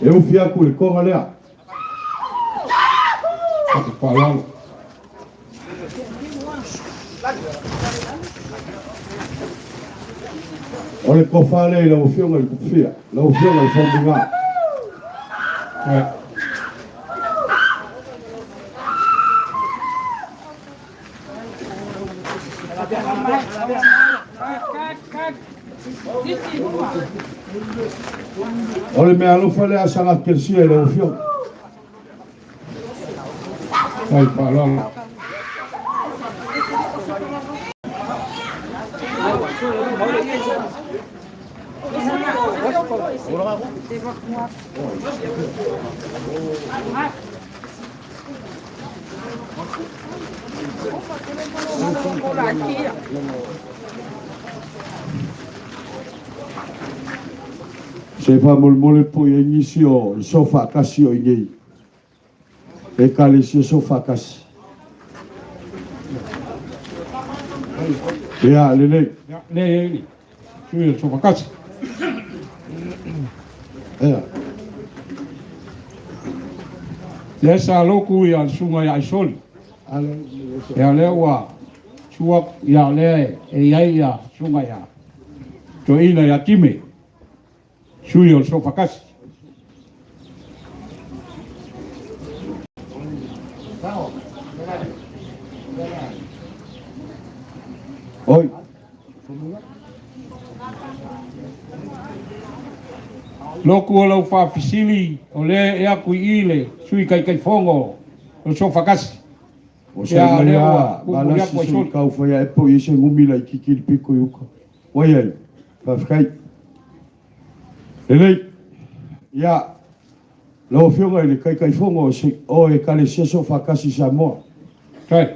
e o fia ku le konga lea Faaaloaloga ole ko fa le le fionga le fia le fionga le fo muinga Kai ole me alo fale a sanga kirsia le fionga Kai Faaaloaloga se fa mol po ye inisio sofa kasi o ngei e kale se sofa kasi ya lele Ya le ni Sui so pakasi ya Le sa loku ya sunga ya isoli ale Ya le wa Suak ya le e ya sunga ya To ina ya time Sui o so pakasi Loku o lau whawhisili o le e aku i le sui kai whongo o so whakasi. O sa ia malasi so kau whaia e po i se ngumila i kikiri piko i uka. Wai ai, whawhikai. Elei, ia, lau whionga i le kai whongo o e kale seso whakasi Samoa. Kai.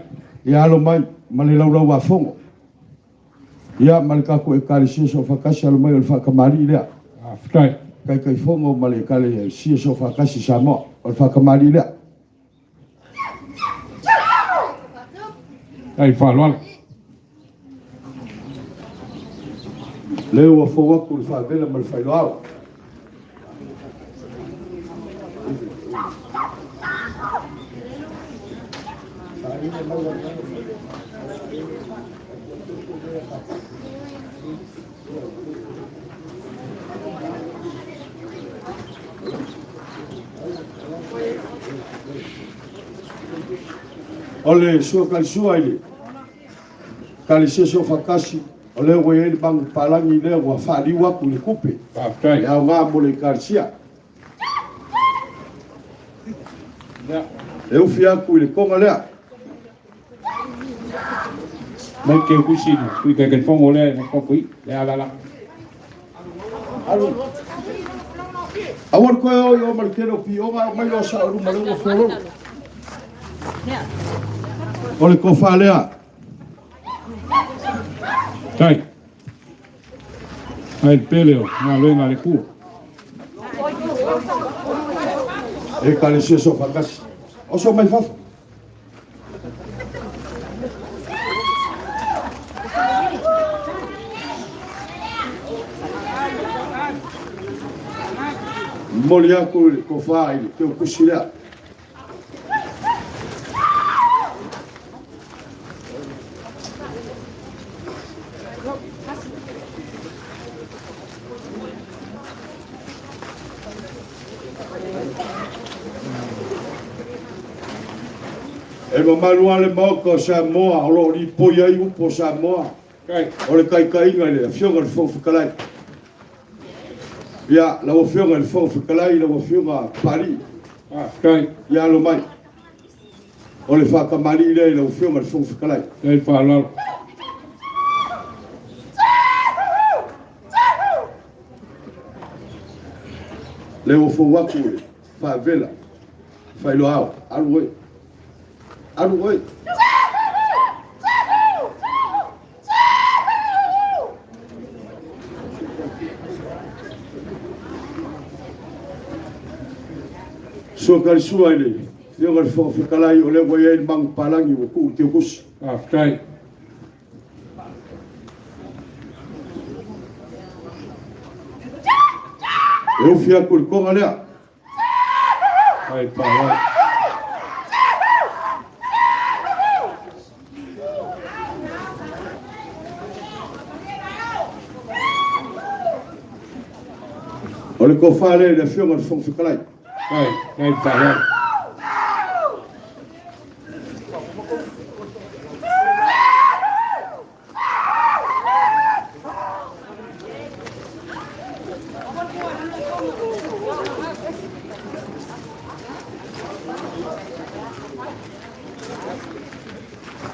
Ia alo mai, ma le lau wa whongo. Ia, ma le kako e kale seso whakasi alo mai o le whakamari lea. Kai. Kai whongo ma le kale seso whakasi Samoa o le whakamari lea. Ai Faaaloalo. Leo a foaku le whaavela ma le whailoao. Ole sua kalisua ile kaliseso fakasi ole we bang palangi le wa fali wa ku le kupe Aftai. ya nga mo le karsia Ya. eu fia ku le konga le Mai ke kusi sui kai whongo le na whakui le alala. awon ko yo mal kero pi o ga mai o sa ru ma le folo ole ko falea Kai. Ai peleo na lenga le ku. e kaliseso fakasi o so mai fa molia ko fa ile ke kusila e mamalu ale moko Samoa o lo li poia i upo Samoa Kai. o le kai le fionga le fofu kalai ya la fionga le fofu kalai la fionga pari Kai. ya lo mai o le fa kamali le la fionga le fofu kalai Ai Faaaloalo. le o fo waku fa vela fa lo ao alu oi so kal sua ile fionga le fofu kalai o le wai bang palangi o ku te kus Aftai. eu fia ku ko ngale Ai Faaaloalo. o le ko fa le fionga le fofu kalai Kai. Ai Faaaloalo.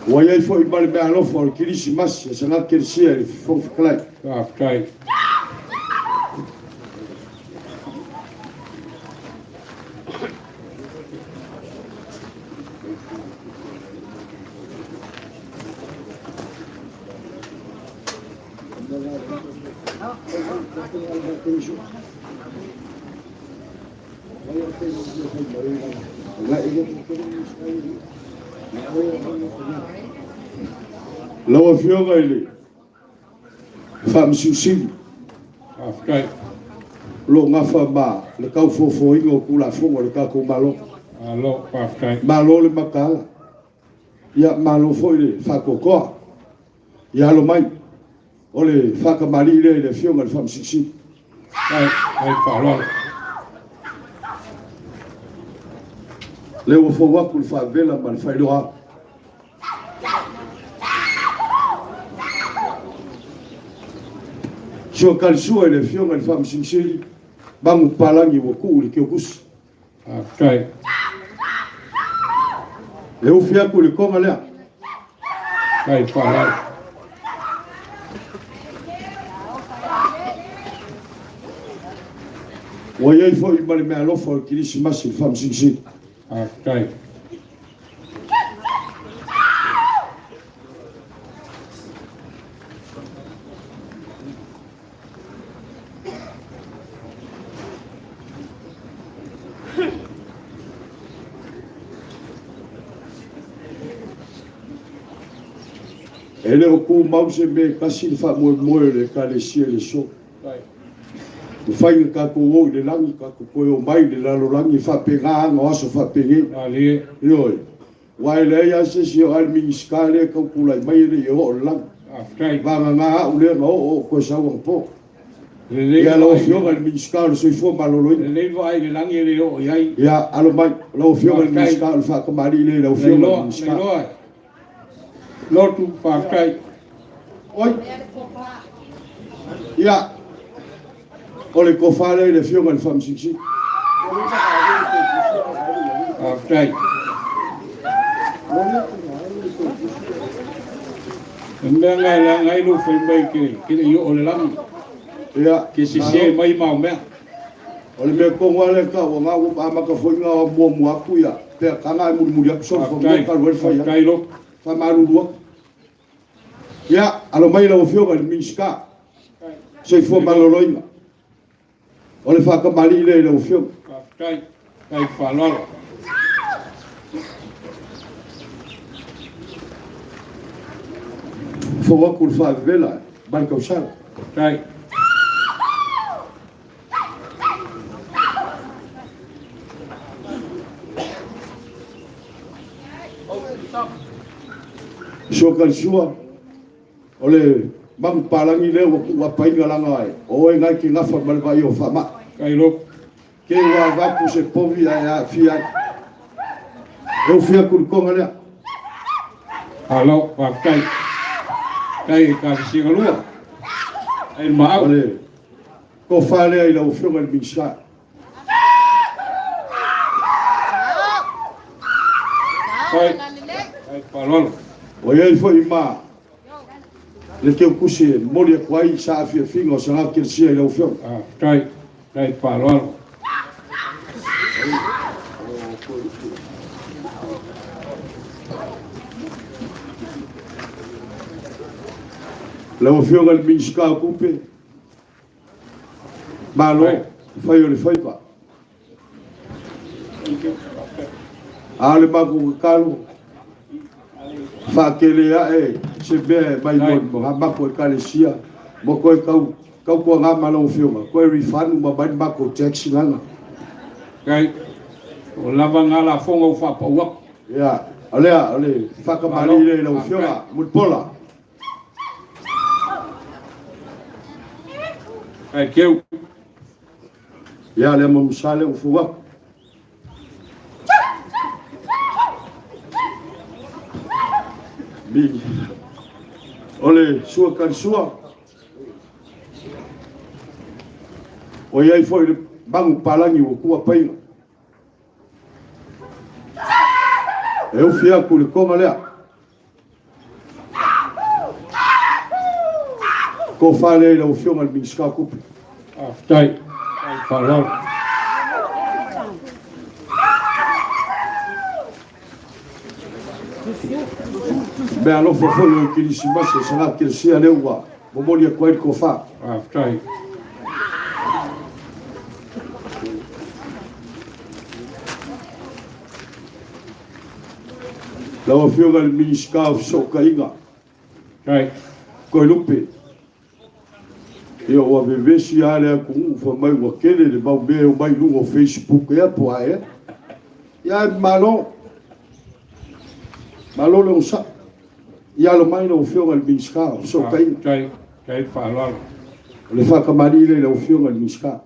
Wai fo i bale me alofo o kirisi masi se na kirisi e fofu kalai Aftai. Lawa fionga ile fa msusi Aftai. lo ngafa ba le kau fofo ingo kula fongo le ka ko malo Alo Aftai. malo le makala ya malo fo ile fa koko ya lo mai ole fa ka mali le fionga le fa msusi Ai Faaaloalo. le o fo wa ku fa vela mal fa lo so kal sua le fionga le fa msusi bangu palangi wa ku le ke kus kai le ufia ku le konga le kai faalalo wa ye fo I male me alo fo Christmas fam sing kai ele o ku mause me kasi fa mo le ka le sia le so fai ka ko o le langi ka ko o mai le la lo langi fa pega nga so fa pege ali yo wai le ya se si al minskale ka ku lai mai le yo lang kai va nga u le no ko sa un po le ya lo fio al minskale so fo malolo le vai le langi le o yai ya alo mai lo fio al minskale fa ka mari le lo fio al minskale lo tu fa kai oi ya ole ko fale le fio al fam sing kai ngai lu fai mai ke yo ole lang ya ke si se mai mau me ole me ko wale ka wa nga wa ma ka fo nga mo mo aku ya pe ka nga mu ya so fo ka wel fa ya kai lo fa maru do ya alo mai la fio al minska so fo maloloina ole fa ka mari le la fio kai faalalo fo wa ku fa vela ban ka usar kai so kan sua ole bang palangi le wa pai ngalanga ai o e ngai ki ngafa mal vai o fa ma kai lo ke wa va ku se povi ya fia o fia ku ko ngale alo fa kai ka si galua ai ma ole ko fa le ai la o fio mal minsa kai faalalo o ye fo ima le ke ku se mo le kwai sa fia fingo sa ke si ai la o fio kai faalalo la o fio mal minska ku pe malo fai o le fai pa ale ma ku kalu fa kele ya se be mai mo ma ko kalesia mo ko ko nga ma lo fio ko refund ma ba ma ko tax nga kai o lava ngala fongo fa pa wa ya ale fa ka mali le lo fio mo pola kai keu ya le mo sale o fuwa bi ole sua kan sua o ia foi bang palangi o kua pai eu fia ku le koma lea ko fale le o fio mal minska ku kai faalalo be alo fo o ki si mase sana ki si ale wa mo mo le ko fa kai la o fio mal minska so kainga kai ko lupe eu o viver se ale com foi mai o aquele de mau be o mai no Facebook é po é ya malo le usa ya lo mai no fio al minska so kai faalalo le fa kamari le o fio al minska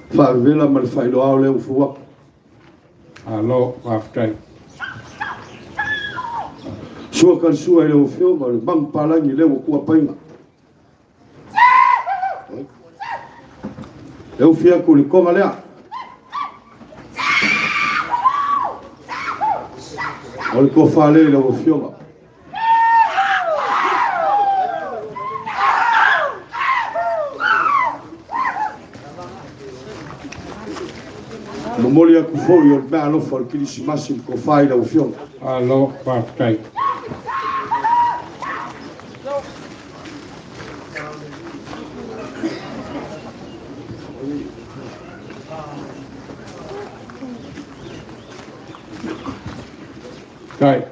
fa vela mal fa lo au le o fu Sua kan sua ele o fio ma le mang palangi le o kua painga. Eu fia ku le konga lea. O le ko fa le o fio ma. Momoli aku fo yo me alo fo ki si masim ko fa le o fio. Alo pa kai. Kai.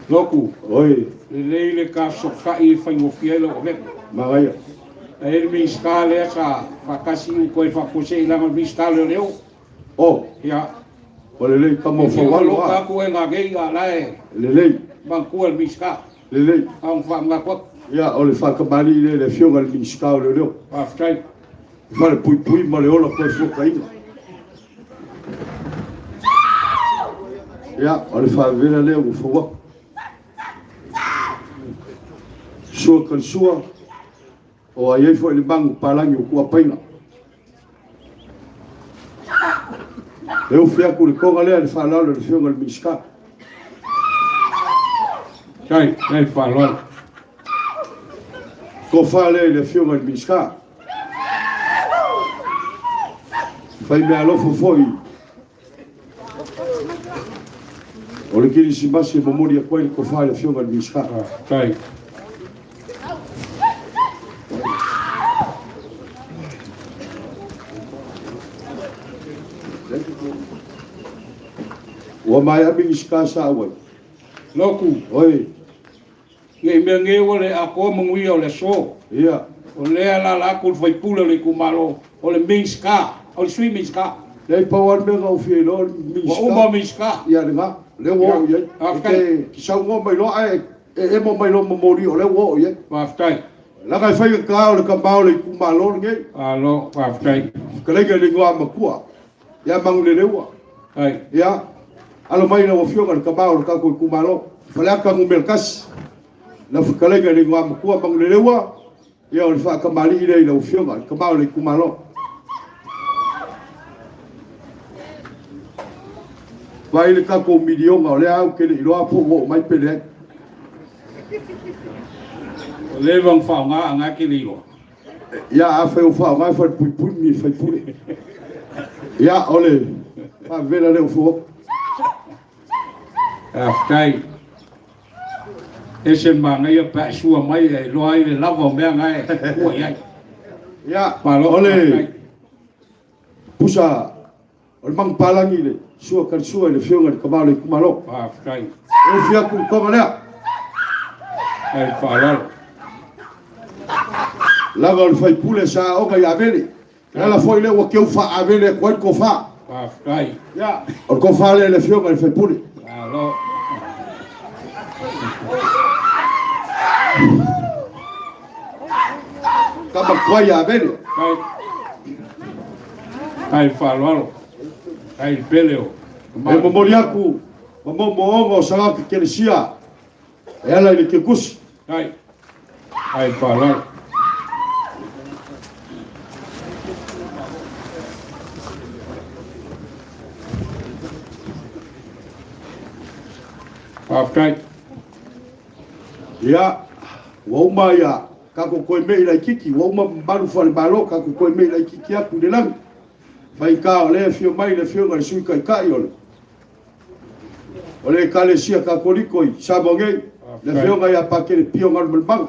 Loku, Oi, le ka soka I fango fielo o vek. magaya. E mi skale sa fakasi ko fa pose ila mi skale leo. Oh, Ya, o le ka mo fo wa walo lo ka a. ko nga ge ga lai. Le Bang ko mi ska. le. Ang fa nga ko. Ya, o le fa ka mali le fio ma le minska o le. Pa kai. Fa le pui ma le ola ko fo ka inga. Ya, o le fa vela le o fo wa. Sua kan sua o ai foi le bangu palangi o kua painga. Eu fui a Curicó le falar le fio le miska. Kai, kai fa lo. Ko fale le fio le miska. Fai me alo foi. O le kiri si basi mo mori ko ko fale le fio le miska. Kai. O mai a miska sa wa. Loku, Oi, nge me nge ole a ko mongwi ole so. ia. O le la ko foi pula le kumalo. O le minska, o le sui minska. Le pawar me ngau fi lo Wa uma miska. minska. Ia nga. Le wo ye. Afkai. Ki sa ngo mai lo ai e mo mai lo mo mori o le wo ye. Pa kai. La kai fai ka o le ka mau le ku malo nge. Alo, pa kai. Ka le ke le ngwa ma kua. Ya mang le lewa. Kai. Ya. Alo mai na o fio ka mau ka ku malo. Fala ka ngumel kas. Na ka le ke le ngwa ma kua mang le lewa. Ya o fa ka mali ile le o fio ka mau le ku malo. Vai le ka ko milionga o le au ke le loa po wo mai pele. Le vang fa nga ki lo. Ya a fai o fa mai fa pui mi fai pule. Ya ole. Fa vela le o fo. Kai. Ese manga ia pa sua mai e lo ai le lava me nga e. O ia. Ya Pa lo ole. Pusa o mang palangi le sua kan sua le fionga le kamalo ku malo. Pa kai. O fia ku ko le. Kai fa lo. La gol fai pule sa o ga ya vele. La foi le o que eu fa a vele ko fa. Pa kai. Ya. O ko fa le fionga le fai pule. Alo. Kama kwa ya vele. Kai. Kai fa lo. Kai peleo. E mo moriaku. Mo mo sa ka kelisia. Ela ile ke kus. Kai. Kai fa lo. Pa kai. Ya. Wa uma ya. Ka ko ko me ila kiki. Wa uma balu fa le balo ka ko me ila kiki aku de lang. Fai ka o le fio mai le fio ngal sui kai kai ole. Ole ka le sia ka kolikoi sa bonge. Le fio ngai apa ke le pio ngal bang.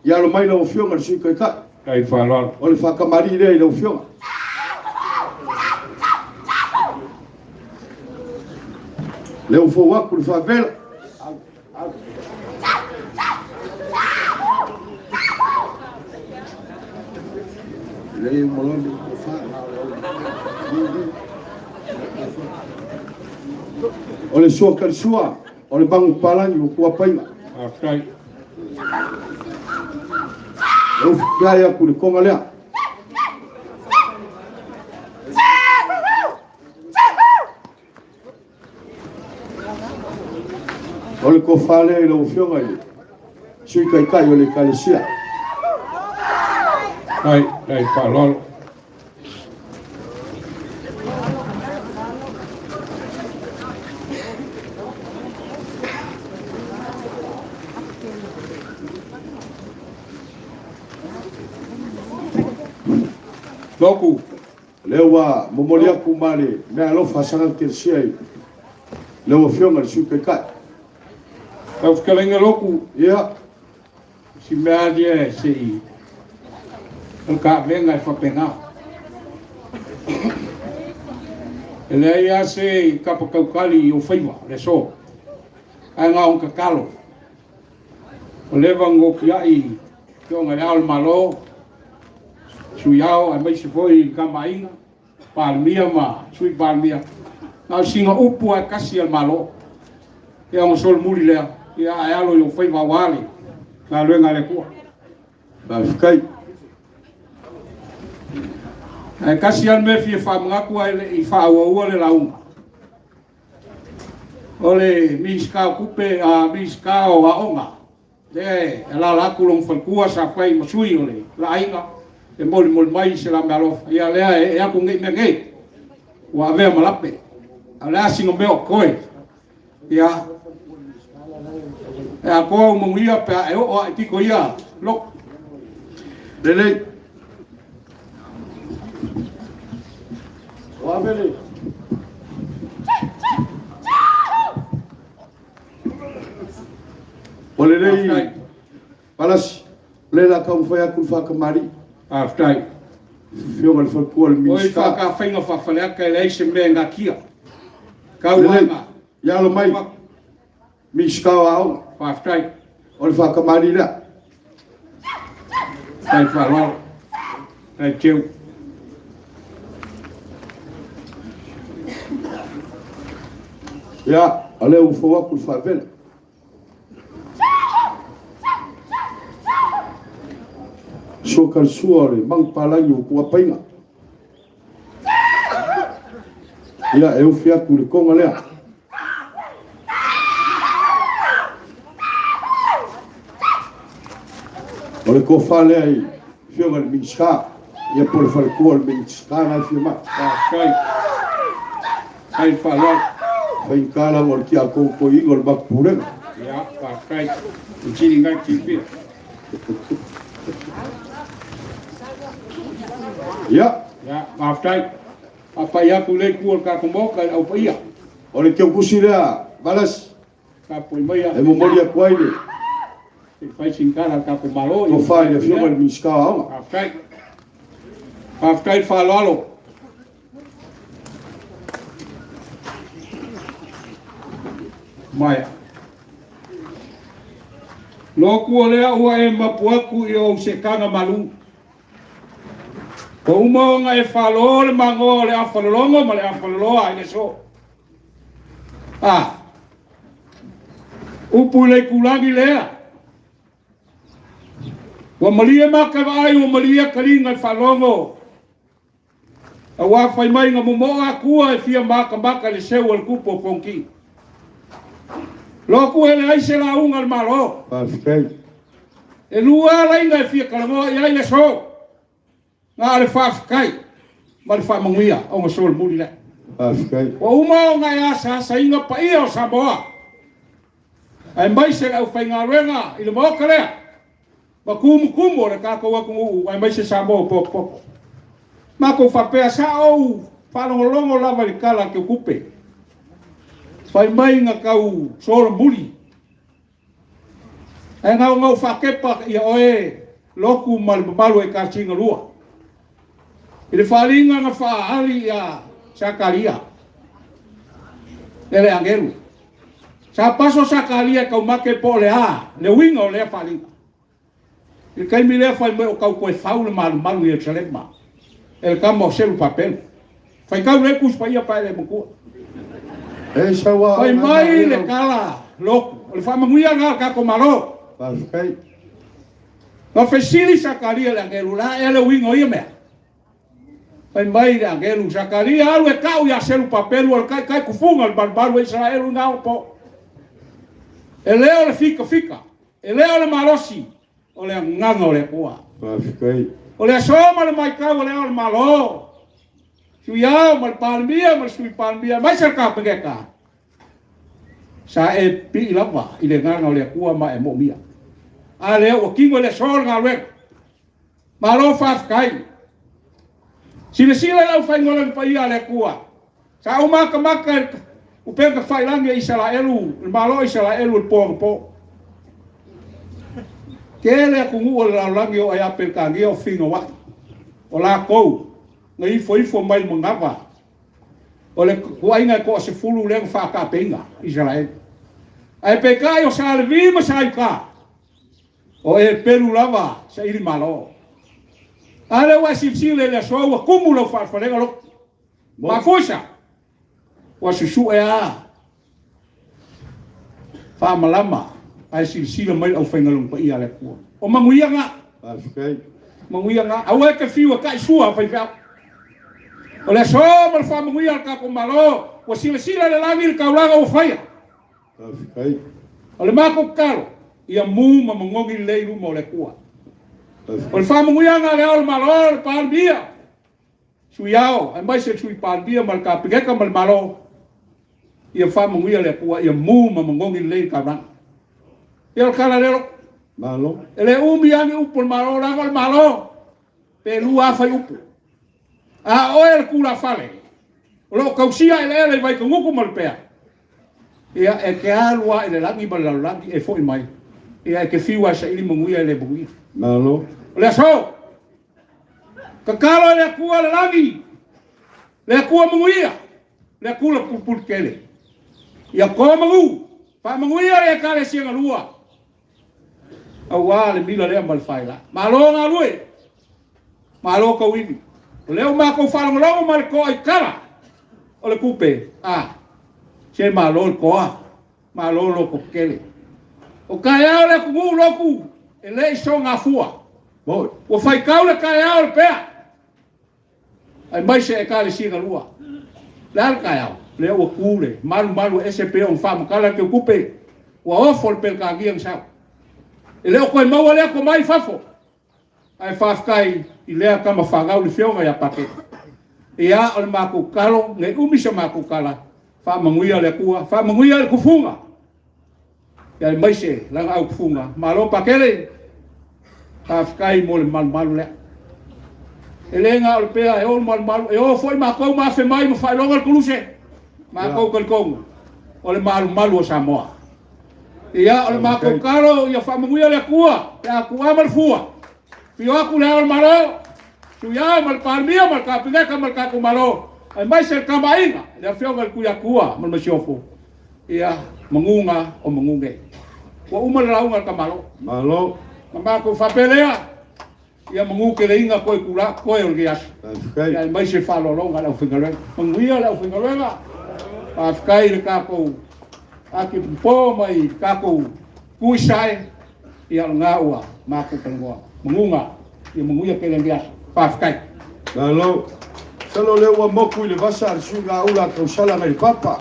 Ya lo mai le fio ngal sui kai kai. Kai fa lo. Ole fa ka mari le fio. Le fo wa ku fa vela. Le molon ko fa. Ole sua kan sua, ole bangu palangi o kua painga. Kai. Eu fiai aku le konga lea. O le ko fale le ufionga ile. Sui kai o le kalesia. Ai faalolo. Loku. Lewa momolia kumale me alo fasanga kalesia. Lewa fionga sui kai. Tau kalenga loku. Ia. Si mea dia si ka venga e whapenga. Ele ia se kapakaukali o whaiwa, le so. Ai ngā on kakalo. O lewa ngoki ai, kio ngā real malo, suyao, ai mai se foi kamainga, palmia ma, sui palmia. Nā singa upu ai kasi al malo. Ia ngā sol muri lea, ia ai alo i o whaiwa wale. Ngā luenga le kua. Ba fikai. E kasi al me fie whamangaku ai i whaaua le launga. O le miskao kupe a miskao a onga. E la laku long whalkua sa whai masui o le la ainga. E moli mai se la mealofa. Ia lea e aku ngei me ngei. Ua avea malape. A lea singo meo koe. Ia. E a koa umungia pe a eo o a tiko ia. Lok. Lele. Wabele. Olele. Palas. Lela ka foi a kulfa kamari. Aftai. Fionga le falkua le Oi minska. whaka whainga whawhaleaka e leise mea ngā kia. Kauanga. Ya lo mai. Minska ao. Aftai. Ole fa kamari la. Tai whalalo. Tai teu. Ya, ale u fo ku fa vel. So kal suore mang palanyo ku apainga. Ya, eu fia ku le konga lea. Ole ko fale ai fionga le minska. Ya por fal ku le minska na fioma. Aftai. Tai whalalo. Fai kala ngor ki a ko igol bak pure. Ya, aftai. Uchini ngai tipi. Ya, Ya, aftai. Apa ia kule kuol ka kumoka au paia. ole ke kusira balas Ka poi maia. e mo moria kwaile. Fai sinkara ka kumalo. Ko fai le fionga le minska ao. Aftai. Aftai whalalo. Maia. Loku o lea ua e mapuaku i o se kanga malu. Ko umaonga e whalo le mango le awhalolongo ma le awhaloloa i le so. Upu le kulangi lea. Wa malia maka vai wa malia kalinga i whalongo. A wawhai mai nga mumoa kua e fia maka le seu al kupo fonki. Loku ele ai se la unga al malo. Pa fikai. E lua la inga e fia kalangoa i ai le so. Ngā le whawhikai. Ma le whamanguia o ngā sol muri le. Pa fikai. O uma o ngai asa sa inga pa ia o Samoa. Ai mai se au whai ngā renga i le moka lea. Ma kumu o le kako wa kumu ai mai se Samoa poko. Ma ko whapea sa au whanongolongo lava li kala ke kupe. Whai mai ngā kau sora muri. E ngau whakepa i oe loku malu e kātinga lua. I le whalinga ngā whaali a Sakaria. Ele angelu. Sa paso Sakaria kau make po le a. Le winga o le whalinga. I kaimi le whai me o kau koe whau le malu i Jerusalema. Ele kama o selu papel. Whai kau le kus pa ia pae le mukua. E sawa. Whai mai le kala loku. Le whamanguia ngā kako maro. Pa fikai. Ngā whaisili Sakaria le angelu la ele winga o ia mea. Pai mai le angelu Sakaria alu e kau ia selu papelu al kai kufunga al barbaru Israelu ngau po. E leo le fika. E leo le malosi. O le nganga o le kua. Pafikai. O le soma le mai kau o leo le malo. Sui au mal palmia mal sui palmia mai sa ka pengeka. Sa e pi lava i le nganga o le kua ma e mo mia. A leo o kingo le sol ngā wek. Malo fafikai. Sila lau fai ngolang pa ia le kua. Sa umaka maka upeka fai langi Israelu, malo Israelu po. Kele kungu o la langi o aya pelkangi o fingo wa. O la kou. Ngai foi mai mangava. O le kuainga ko se fulu le fa ka penga Israel. Ai pekai o salvi ma sai ka. O e pelu lava sa iri malo. Ale wa sipsile le so wa kumulo fa le lo. Ma fusa. Wa susu e a. Fa malama. Ai sipsile mai au fengalung pa ia le ku. O manguia nga. Pafikai. Manguia nga. Awe ke fiwa ka sua fa fa. O le so mal fa manguia ka ko malo. Wa sila le langi ka ulaga o fa. Pafikai. O le mako kalo. Ia mu ma mangongi leiru mo le ku. O le whamunguia ngā leo le malo, le palmia. Sui au, ai mai se sui palmia ma le ka pigeka ma le malo. Ia whamunguia le kua, ia mū ma mangongi le ka rana. Ia le kala lelo. Malo. E le umi angi upo le malo, langa le malo. Pe lua fai upo. A oe le kula fale. O lo kausia ele vai ka nguku ma le pea. Ia e ke alua ele langi ma le langi e fo i mai. Ia e ke fiwa sa ili manguia ele bungia. Malo. Le so. Kakalo le kua le langi. Le kua manguia. Le kula pupul kele. Ia ko mangu. Pa manguia le kale sianga lua. Awa le mila le mal faila. Malo nga lui. Malo ka wini. Leo ma ko falongo mal ko ai kara. O le kupe. Ah. Se malo ko. Malo lo ko kele. O kaya le kungu loku. Ele so nga fua. Moi. O fai kaula kai au pea. Ai mai se e kale singa lua. Lal kai au. Le o kule. Malu SP on fam kala ke kupe. Wa ofol pel ka giang sa. Ele o koe mau le ko mai fafo. Ai fafkai i lea kama whangau li whionga ia pake. Ia o le mako kalo, ngai umisa mako kala. Wha manguia le kua, wha manguia le kufunga. Ia mai se, langa au kufunga. Malo pakele. Fafkai mo le malu lea. E lenga o le pea, e o malu. E o foi mako ma fe mai, ma fai longa le kuluse. Mako kalkonga. O le malu o Samoa. Ia o le mako kalo, ia wha manguia le kua. Ia kua malfua. Pio aku le malo. Suya mal palmia mal ka pinga mal ka ku malo. Ai mai se kamainga. Le fio mal ku yakua mal masiofo. Ia mangunga o mangunge. Wa uma la unga ka malo. Malo. Mama ko fa pelea. Ia mangu ke le inga ko kula ko e gias. Pafikai. Ia mai se faaaloaloga la fingalenga. Manguia la fingalenga. Pafikai le ka ko. Aki po mai ka ko kuisai. Ia nga ua ma ko pengoa. Mangunga, ia manguia ke le ngias, pafkai. Malo. Salo le ua moku i le vasa al sunga ula kausala ngai papa.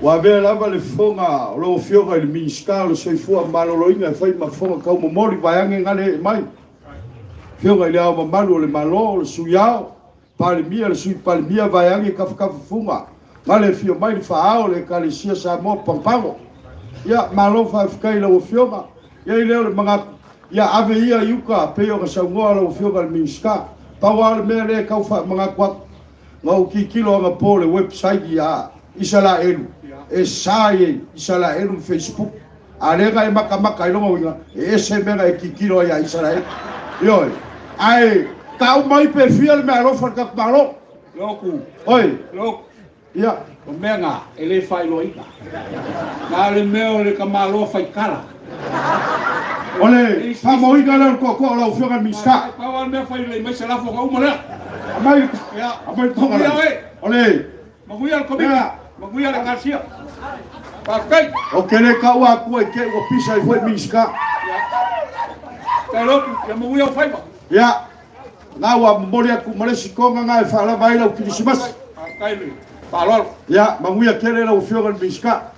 Wa vea lava le fonga o lo fioga i le minska o le soifua maloloinga e fai ma fonga kau mamori vaiange ngale mai. Fioga i le au mamalu o le malo o le suyao. Palimia le sui palimia vaiange kafu funga. Ngale fio mai le faao le kalesia Samoa pampago. Ia malo fafkai le ua fioga. Ia i leo le mga ia ave ia yuka peo ka saungoa la ufioga le minska pawa le mea le kau fa mga kwak ngau ki kilo nga po le website ia Israelu e sae Israelu Facebook a le ga e maka ilonga winga e se mega e ki kilo ia Israel yoi ai ka u mai perfil me alo fa ka malo Loku, oi loku, ia o menga, ele fai loika. Nga le meo le kamalo fai kala. ole pa mo iga le ko la ufioga minska Pawa me fai le mai se la foga uma le. amai Ia, amai tonga ole manguia le komika, manguia le kasia. Pafkai. o kele ka ua ku e ke o pisa i foi minska Ka loku, ia manguia o fai ba. ya nga wa mbole aku malesi konga nga e fala vai la ukilisimas Pafkai le. Faaaloaloga. ya manguia kele la ufioga minska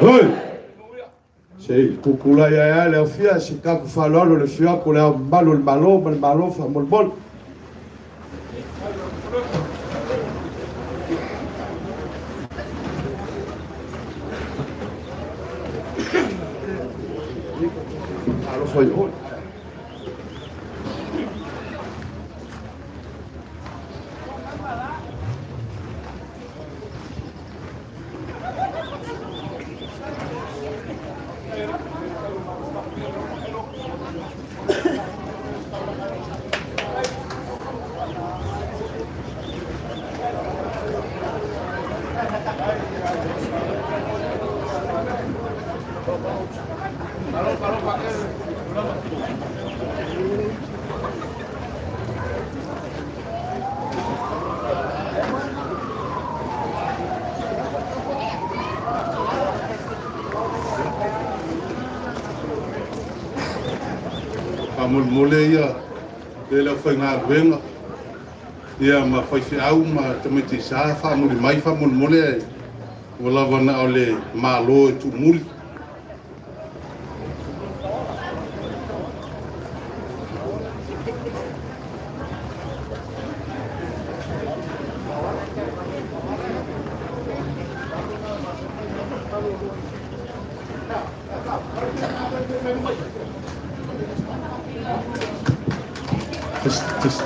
Hoi! Sei kukula ya le ofia si kaku falolo le fia ko le malo le malo fa mol bol. Alo foi ho. Amul mole ia le foi nga venga ia ma foi fi au ma tamiti sa fa muli mai fa mul mole wala wana ole malo tu muli Just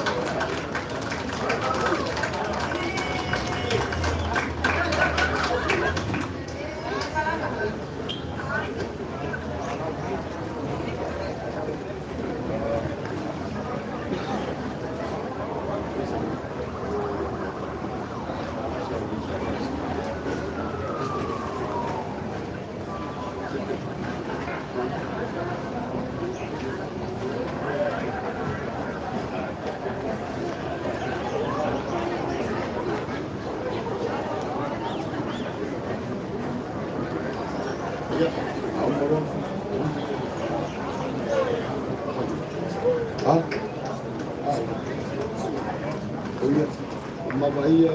ma vai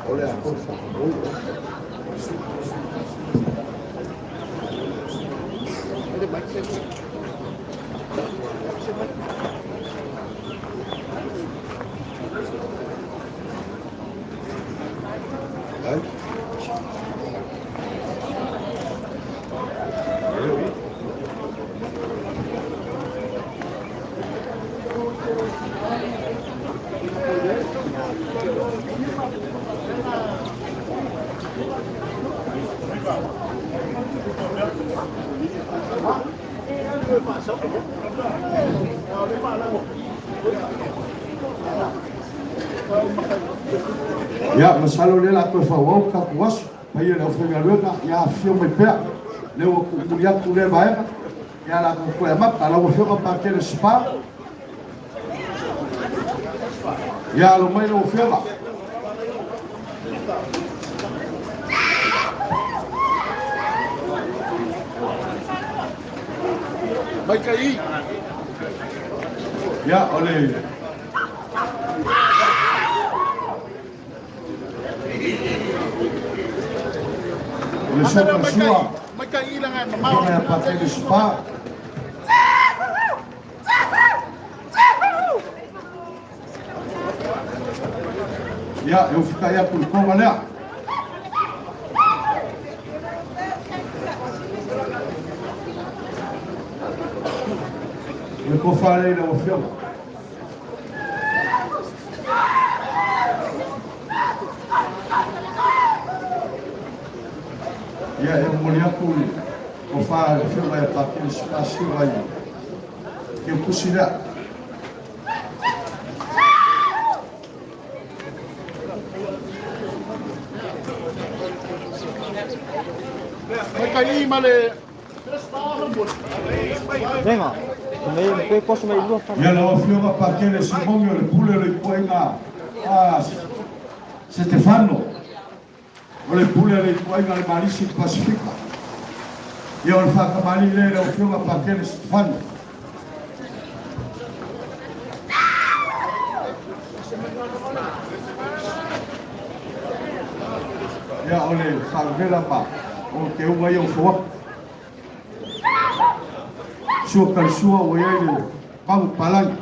olha a força ya masalo le la ko fa wo ka was pa ye le fo galuga ya fio me pe le wo ku ya ku le ba ya la ko ya ma pa la wo fio pa ke le spa ya lo mai lo fio ba vai cair ya ole le sono sua mai cair lang ma ya pa ke le spa ya eu ficaria por como né eu vou falar aí no filme ya eu mulher por vou falar o filme é para aquele espaço aí que eu considero Kai ma le Venga, me posso me lua fa. Ia la fionga pakele Simonio le pule le kuenga Stefano. Ole pule le kuenga le Malisi Pacifica. Ia ole whakamani le fionga pakele Stefano. Ia ole whakavela pa o te unga i o fua. Sua kalsua o iai le Pau Palangi.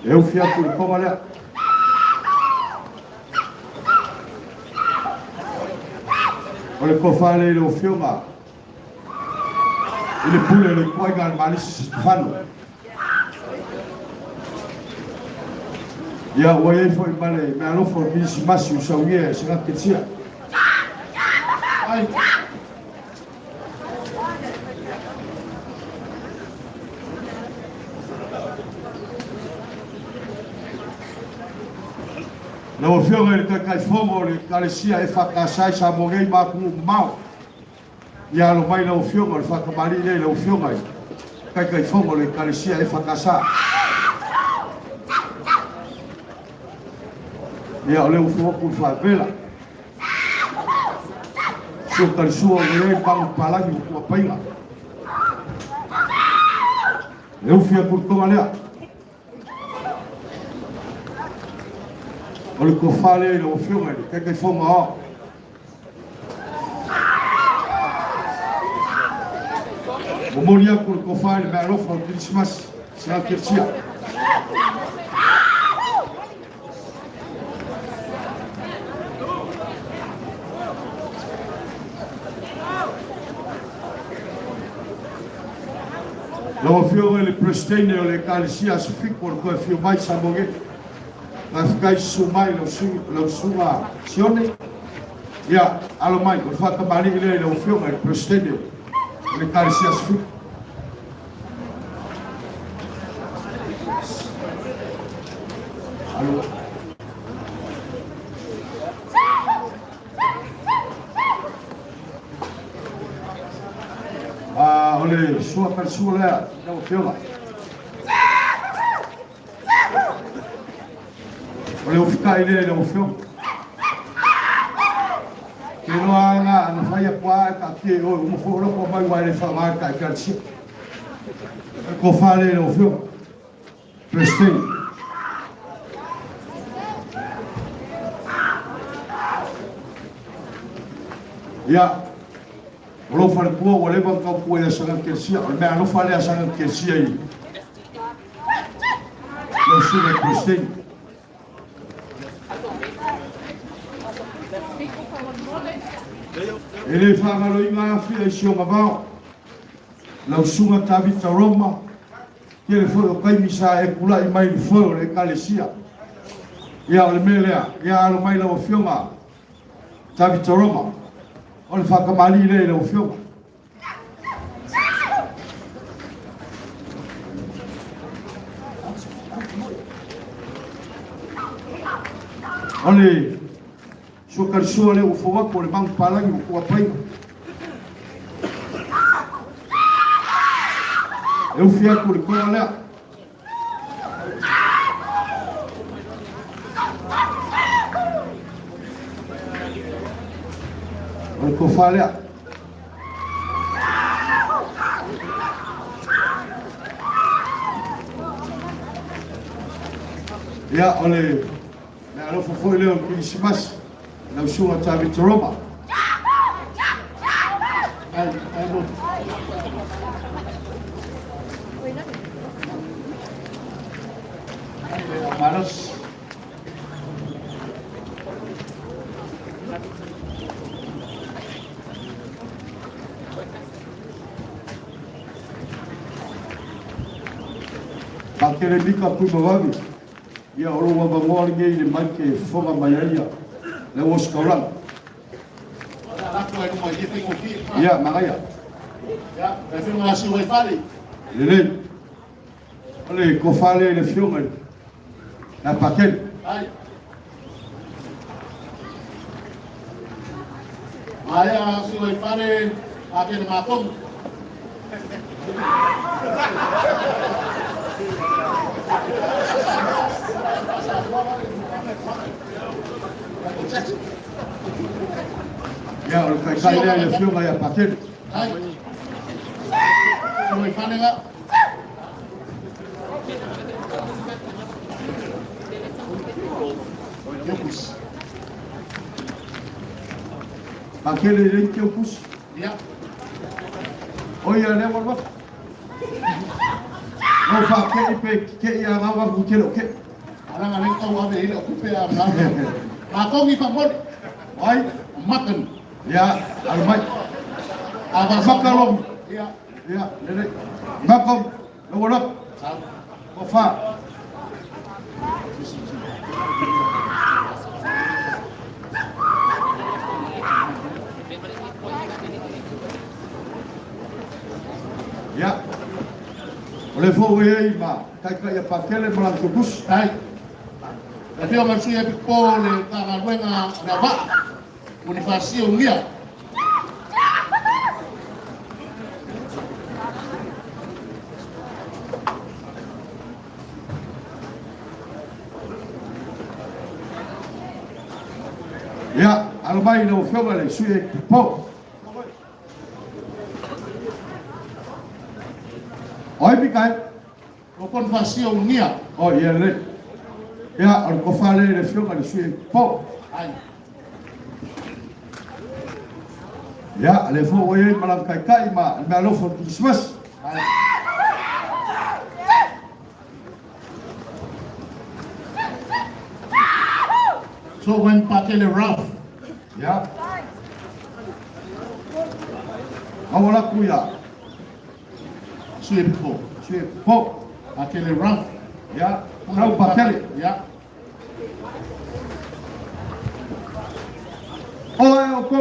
Eu fui a por como olha. Olha que fale ele o filme. Ele pula ele põe na malícia Stefano. E a oia foi male, me alô foi que mas o sauia será que tinha. Ai. Não viu ele que cai fogo ele carecia e facasai samogei macu mau. E a lo mai não viu ele facamari ele não viu mais. Cai fogo ele carecia e facasai. E a le fogo por favela. Se o calçou ele para o palácio com a painha. Eu fui por tomar. Olha que eu falei no filme, que foi maior. O moria com o que eu falei, mas não foi Christmas, será que tinha? No filme ele prestei ele calicia se ficou com o filme mais saboguei. Vai ficar sumai no suma sione ya alomai o fata mari ele no filme ele prestende ele carecia se alô olha sua pessoa no filme. Olha o ficar ele no filme. Que não há não vai a quarta aqui o foro com mais vai falar que quer dizer. Eu falei no filme. Prestei. Ya. Lo far ko o le ban ka ko ya sangat ke sia. Me ano fale ya sangat ke sia aí. Eu sou prestei. Ele fala no inga fia sio mabao. Lau sunga tabita Roma. Que ele foi o caimisa e kula i mai foi le kalesia. Ia o melea, ia o mai lau fioma. Tabita Roma. Ole whakamali le lau fioma. Ole so karsua le ufoa ko le bang palangi ko pai. Eu fui a ko le kola le. Ole ko fale. Ya ole me alo foi le Christmas. Não sou a chave de Roma. Manos. Aquele bico por babi. E a hora o bagulho ninguém mais que foga maiaria. Le Oscaurang. Ya, makanya. Ya, tapi masih wifi. Lele. Oleh, kau fale le filme. Na paquet. Aya suai pare akhir makom. Ya, kalau kaya ya film kayak paket. Hai. Suai pare enggak? Fokus. Paket ini fokus. Ya. Oh iya, lewat bak. Mau pakai ipe ke yang awak bukan oke. Alang-alang kau ada ini aku pea belakang. Aku ngifak mod. Oi, Makan. ya, almai. Abang Makalom. Ya. Ya, nenek. Makom, lewat. Kofa. Ya. Oleh fowei ma, kai pakele malang kubus. Hai. Tapi orang suya pipole tangan wenga raba. Motivasi unia. Ya, almai no fowei suye po. Oi pikai. Motivasi unia. Oh iya le. Ya, al kofale le fowei suye po. Hai. Ya, le fowei malang kai ma, malo for Christmas. Hai. So when pakai le rough. Ya. Awala kuya. Suya pipo. Suye po. Pakai le rough. Ya, kau pakele. Ya. Oh, oko.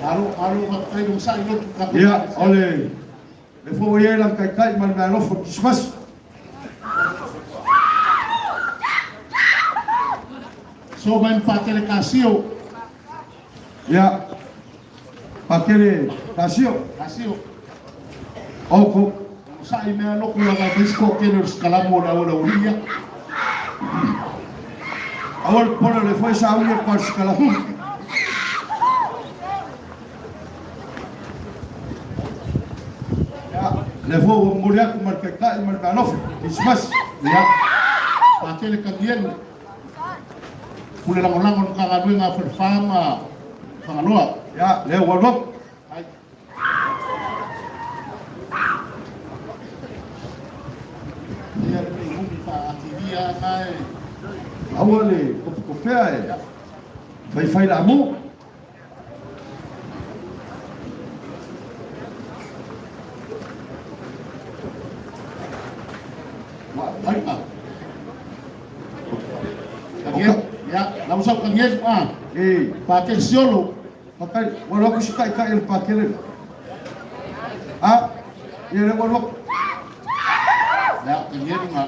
Alu pakai dong sa ilo. Ya, oleh. Le fowei lang kai man malo for Christmas. So when pakai le kasio. Ya. Pakele kasio. Kasio. Oko. Sa ime ano kula ka disco killers kalamo na wala uliya. Awal pone le foi sa uye kwa skala. Ya, le fo mulia ku mar kai man malo for Christmas. Ya. Pakai le kambien. Kula langon-langon kakadwe nga perfama. Pangaloa. Ya, le walok. Hai. Dia bingung pa akibia nai. Awal le kopea e. Fai la mu. Hai pa. Kagien. Ya, langsung kagien Eh, pakai siolo. pakai walok si kai el pakele. Ah, ya le walok. Ya, kagien nga.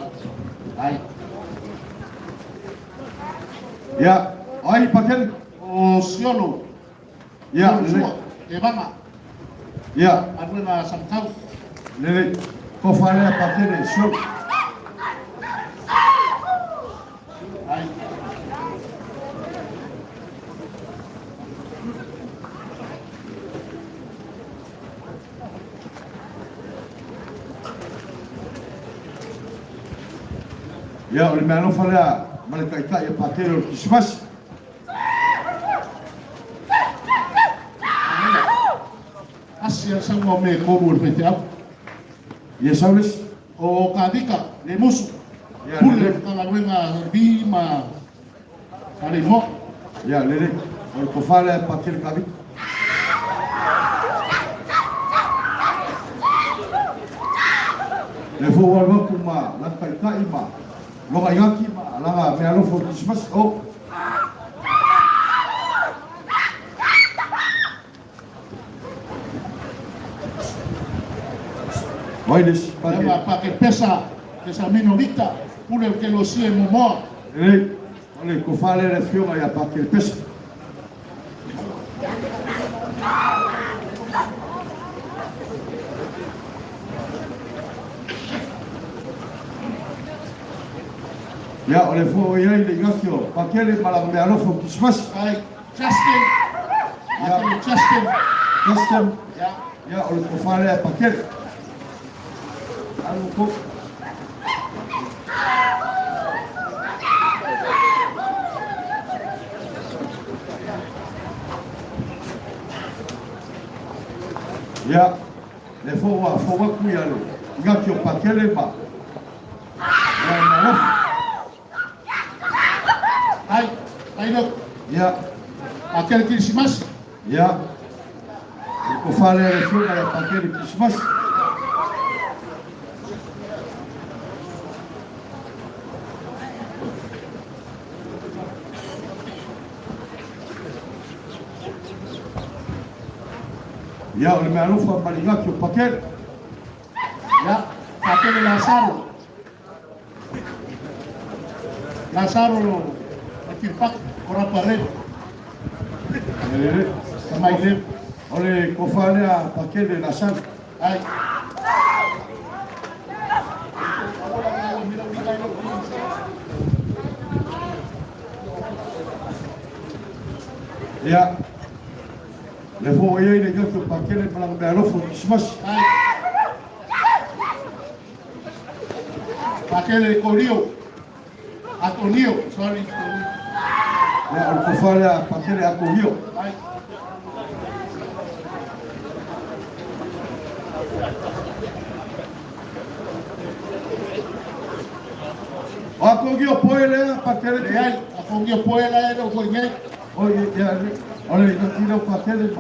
Hai. Ya, ai pakele. O siolo. Ya, E banga. ya, Ano na samtang. le kofale pakele so. Hai. Ya, oleh malo fala malaikat ya pakele Christmas. Asia sa mo me komul fetiap. Ya sabes. O kadika le musu. Ya, Pule le. kakadwe nga bima. Kalimo. Ya, le. Oleh kofale pakele kabi. Le fo walok kuma lantai kai ma. Loga yaki ma langa me alo for Christmas. Oh. Waides, Pakai pesa minorita. Pule ke lo sie momoa. Ole ko fale le fionga ya pa ke pesa. Ya ole fo ia le ngakio pa ke le mala me alo fo Christmas. Ai, Justin. Ya, Justin. Ya ole ko fale pa ke. Alo ko. Ya, le fo wa ku ya lo. Ngakio pa ke le ma. Ai lo. Ya, Aquele Christmas. ya. Ko fale le fionga ya pa ke le Christmas. Ya, ole me alo fa malinga ki o paquete. Ya, aquele Lázaro. Lázaro, aquele pac, ora parede. Sama ile. Ole ko fale a paquete na sala. Ai. Ya. Le fo ye le gato paquete para me alo fo Christmas. Ai. Aquele Corio. Antonio, sorry. Ya, ole ko fale a paquete a corio. Ai. A corio poele a paquete. Ai, a fongia poela era o coinhe. Oye, ya. Ole no tiro paquete.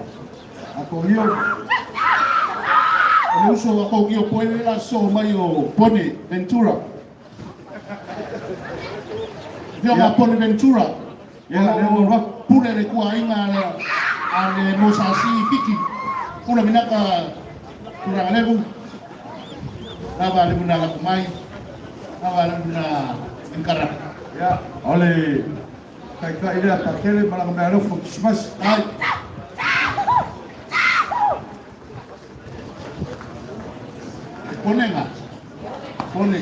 A corio. O uso a fongia poela so mai o Pone Ventura. Dia ma Pone Ventura. Ya, le mo rock. Pule le kua inga ale mosasi fiki. Pule minaka kurang lebu. Lava le muna la kumai. Lava le muna ingkara. Ya, ole kai ile a paquete para me alo fo Christmas. Ai. Pone nga. Pone.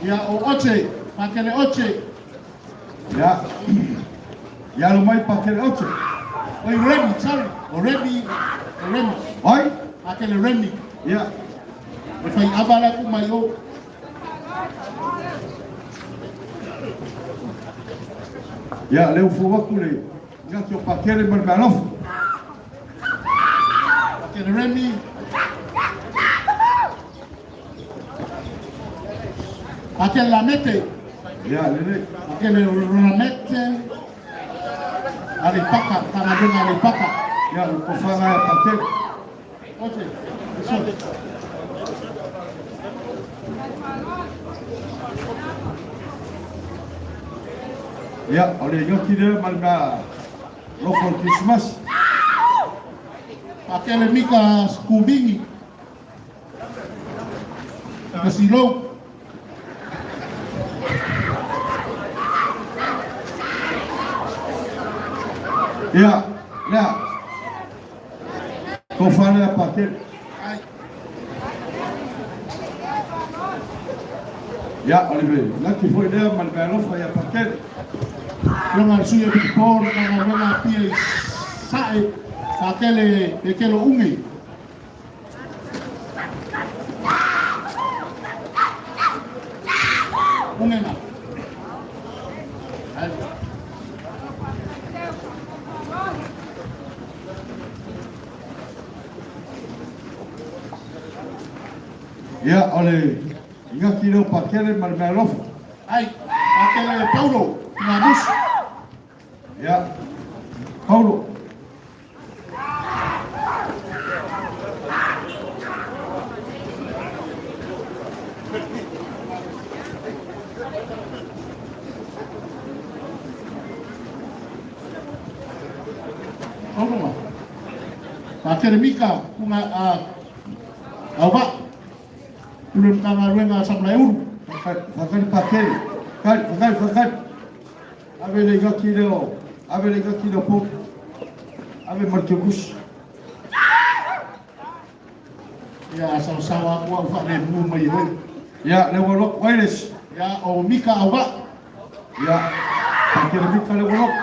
Ya o oche. Makele oche. Ya. Ya lo mai paquete ocho. Oi Remy, sorry. O Remy. Ai? Aquele Remy. Ya. E fai abala ku mai o. Ya, le fo wa ku le. Ngaki o paquete para me alo. Aquele Remy. Aquele Lamete. Ya, le. Aquele Lamete. Alipaka, tangadunga alipaka. Ya, ko fale a paquete. Oche. Sorry. Ya, ole ngaki le malga lo fo Christmas. Aquele Mika Skubingi. Kasilo. Ya, ya. Ko fale a paquete. Ai. Ya, ole ngaki fo ile malga lo fo ya paquete. Longa suya por na longa pia sae. Aquele ungi. Ungi na. Ai. Ya, ole ngaki le paquete malga lo fo. Ai. Aquele Paulo. Namus. Ya. Paulo. Paulo. Aquele Mika kunga awa. Ulun kanga ruenga samlai uru. Fakani paquete. Fakai. Ave le gaki leo po. Ave markekus. Ya sama-sama aku fa le bu mai hoi. Ya, le wolok wireless. Ya o mika awa. Ya, pakai lebih kali wolok.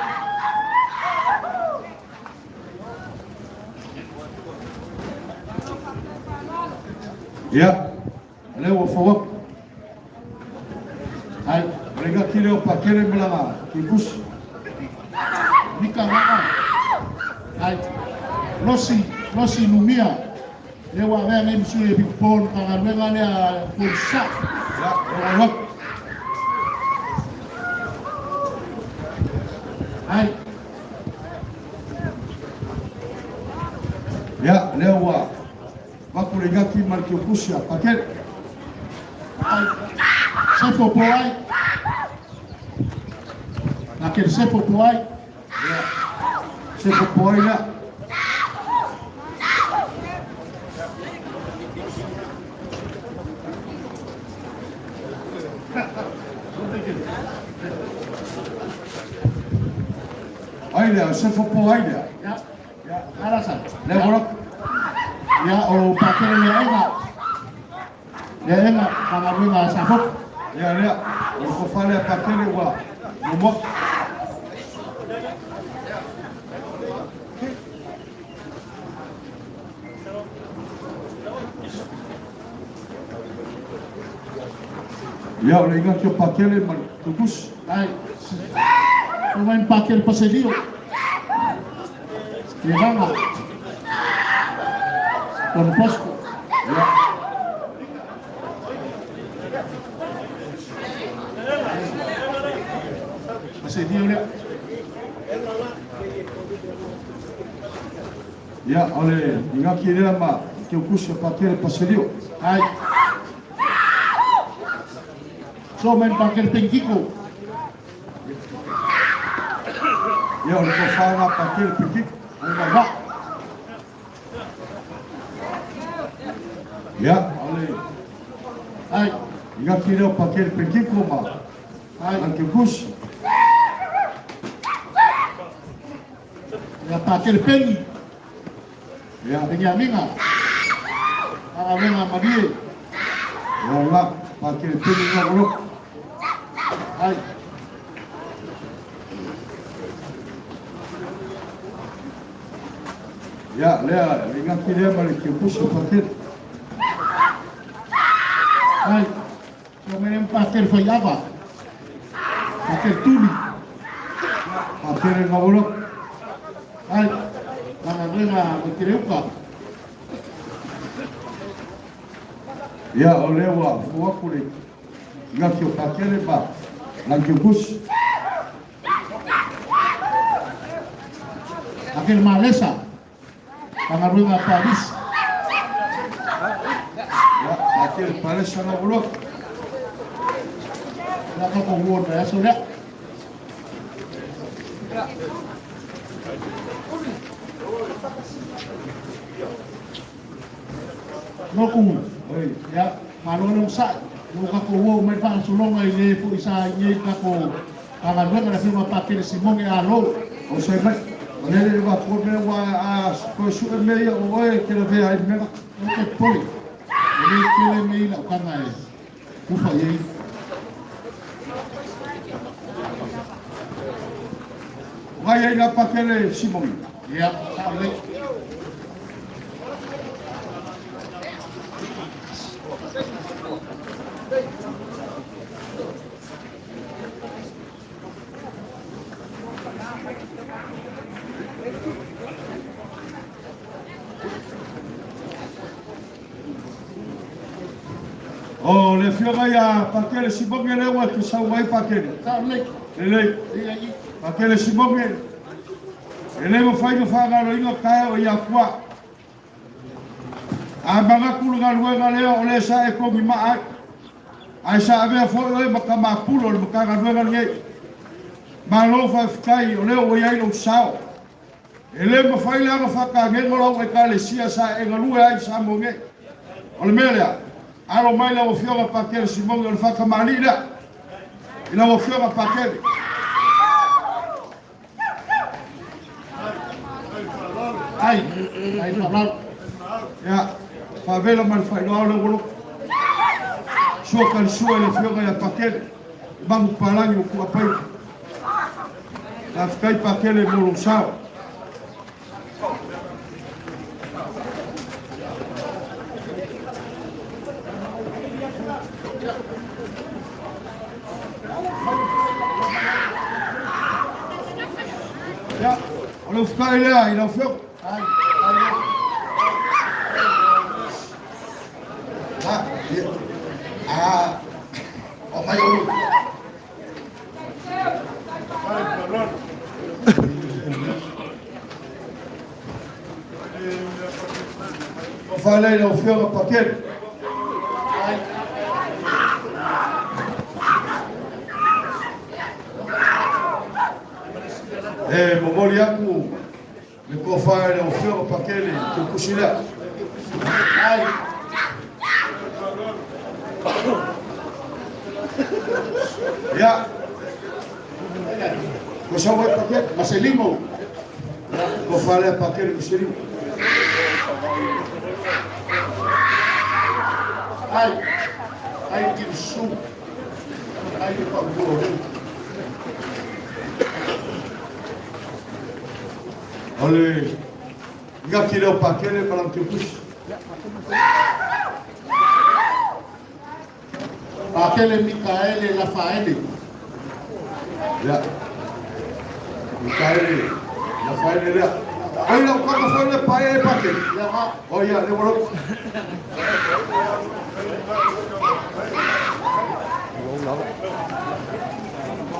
Ya, le wo fawak. Hai, mereka kira pakai le belanga. Kikus. Mika awa. Ai. Losi lumia. Lewa vea nem sui bipon kangarenga le pulsa. Ya, wolok. Ai. Ya, lewa. Baku le gaki markekus ya pakai. Sepo poai. Naquele sepo poai. Ya, sepo poai ya. Aida, sepo poai ya. Ya, alasan. Le wolok. Ya o pakai le enga. Le enga kangarenga safok. Ya, le. Ko fale pakai le wa. Momok. Ya, le ingat ke pakai le markekus. Ai. Pemain pakai pasedio. Levanga. Con Posco. Ya. Pasedio le. Ya, ole ingat ke le ma ke kus pakai le pasedio. Ai. So main pakai pengkiko. Ya, ole ko fala pakai le pikik. Ba. Ya, ole Ai. ingat ke le pakai le pikik ko ma. Ai. Ke kus. Ya pakai pengi. Ya, Pengi aminga. Kangarenga madie. ya la pakai le pikik ko wolok. Ai. Ya, le ingat ke le ma ke kus pakai. Ai. So main pakai fayaba. Pakai tuli. Pakai le wolok. Ai. Kangarenga matireuka. Ya, ole wa fuaku le. Ingat ke pakai le ba. Ke kus. Aquel malesa. Kangarenga Paris. Ya, pakai le pares sana wolok. Ya ka ko wona ya so le. Noku. Oi, Ya, malolong sa. Yung kakuwo, may pansulong ay le po isa niya kako. Kangarenga na firma pakai Simong e alo. o sai mai. Ole le ba ko me wa a ko su me ya o e ke le ve ai me. Oke poli. Ini kele mei la kanga e. Kufa ye. Vai ai la pakai le Simon. Ya, ale. O le fio vai a pakai le Simon le wa ke sa vai pakai. Sa le. Le Ia i. pakai le Simon le. Ele mo fai no fa ngalo inga kai o ia kwa. A banga kulu ngaluenga leo ole sa e ko mi ma ai. Ai sa ave fo e maka ma pulo le maka ngaluenga nge. Ma lo fa kai o leo o ia no sao. Ele mo fai la no fa ka nge ngolo e ka le sia sa e ngalu ai sa mo nge. Ole melea. Alo mai la o fio pa ke Simon o fa ka mali la. Ina o fio pakele. Ai palalo. Ya, favela mal fainoa le wolo. Sua kan sua le fio ya pakele. Bangu palangi ku apai. La fkai pakele mo sao. Ya, olha o ficar ele aí, não foi? Oh my God. Eu falei, não foi o paquete. Momori aku ni ko fa na ofio pakele ke kusila ai ya ko sa wa pakele maselimo ko fa le pakele maselimo ai ki su ai pa go Oleh, enggak kira pakai malam kepus. Pakai Mikael Rafael. Ya, Mikael Rafael ya. Oh ya, kau foi le pakai. Oh ya, le bolok.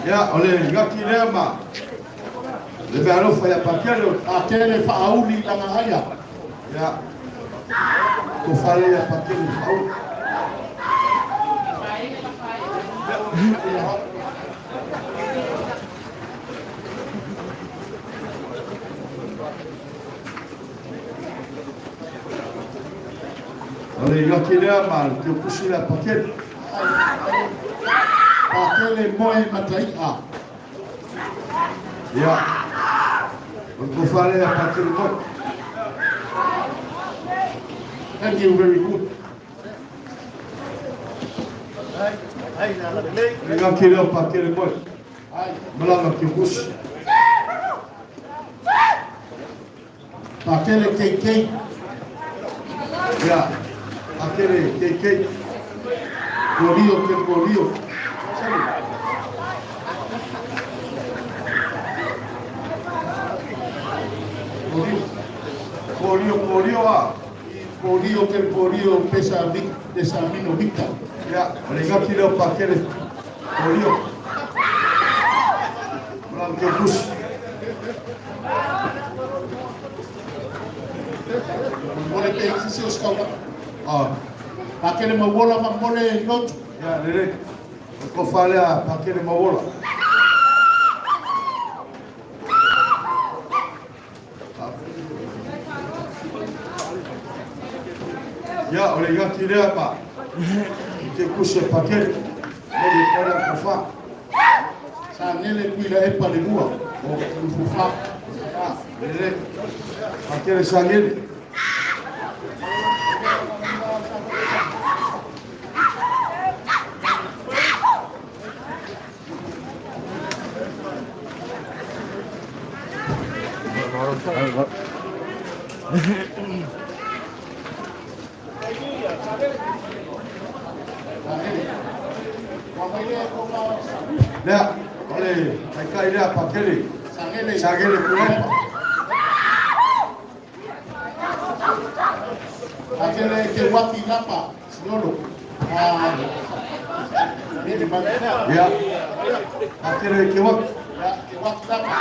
Ya, oleh enggak kira mah. Lebih alo faya pakele Faauli langa haya. ya ko fale ya pakele fau oleh yo kile mal ke kusila pakele moe mataika. ya ko fale ya pakele mo. Thank you very good. Enggak kira pakele mo. Malam ke kus. Pakele KK. Ya, pakele KK. Gorio. Corio pesa mino vita. Ya, mereka kira pakele gorio. Malam ke kus. Mole te sisi oskawa. Pakele mawola mole not. Ya, nere. Ko fale pakele mawola. Ya, oleh yang kira apa? Kita kushe paket, boleh kena kufa. Sanele kuila epa de bua. O kufa. Ini paket sangil. Ya, oleh mereka ini paket sangil kuat. Pakele ke waki lapa. Sinolo. Ya, paket kuat. Ya, ke waki lapa.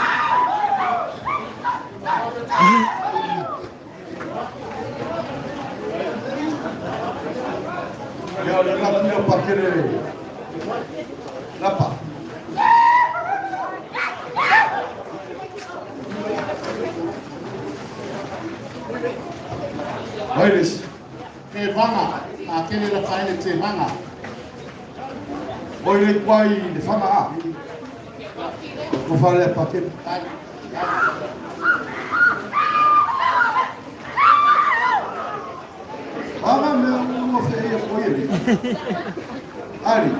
Ya, oleh kita paket lapa. Oiris. Ke vanga. Pakele Rafael ke vanga. Oi le kwai le fama a. Ko fale paket. Ama me mo fe e ko ye. Ali.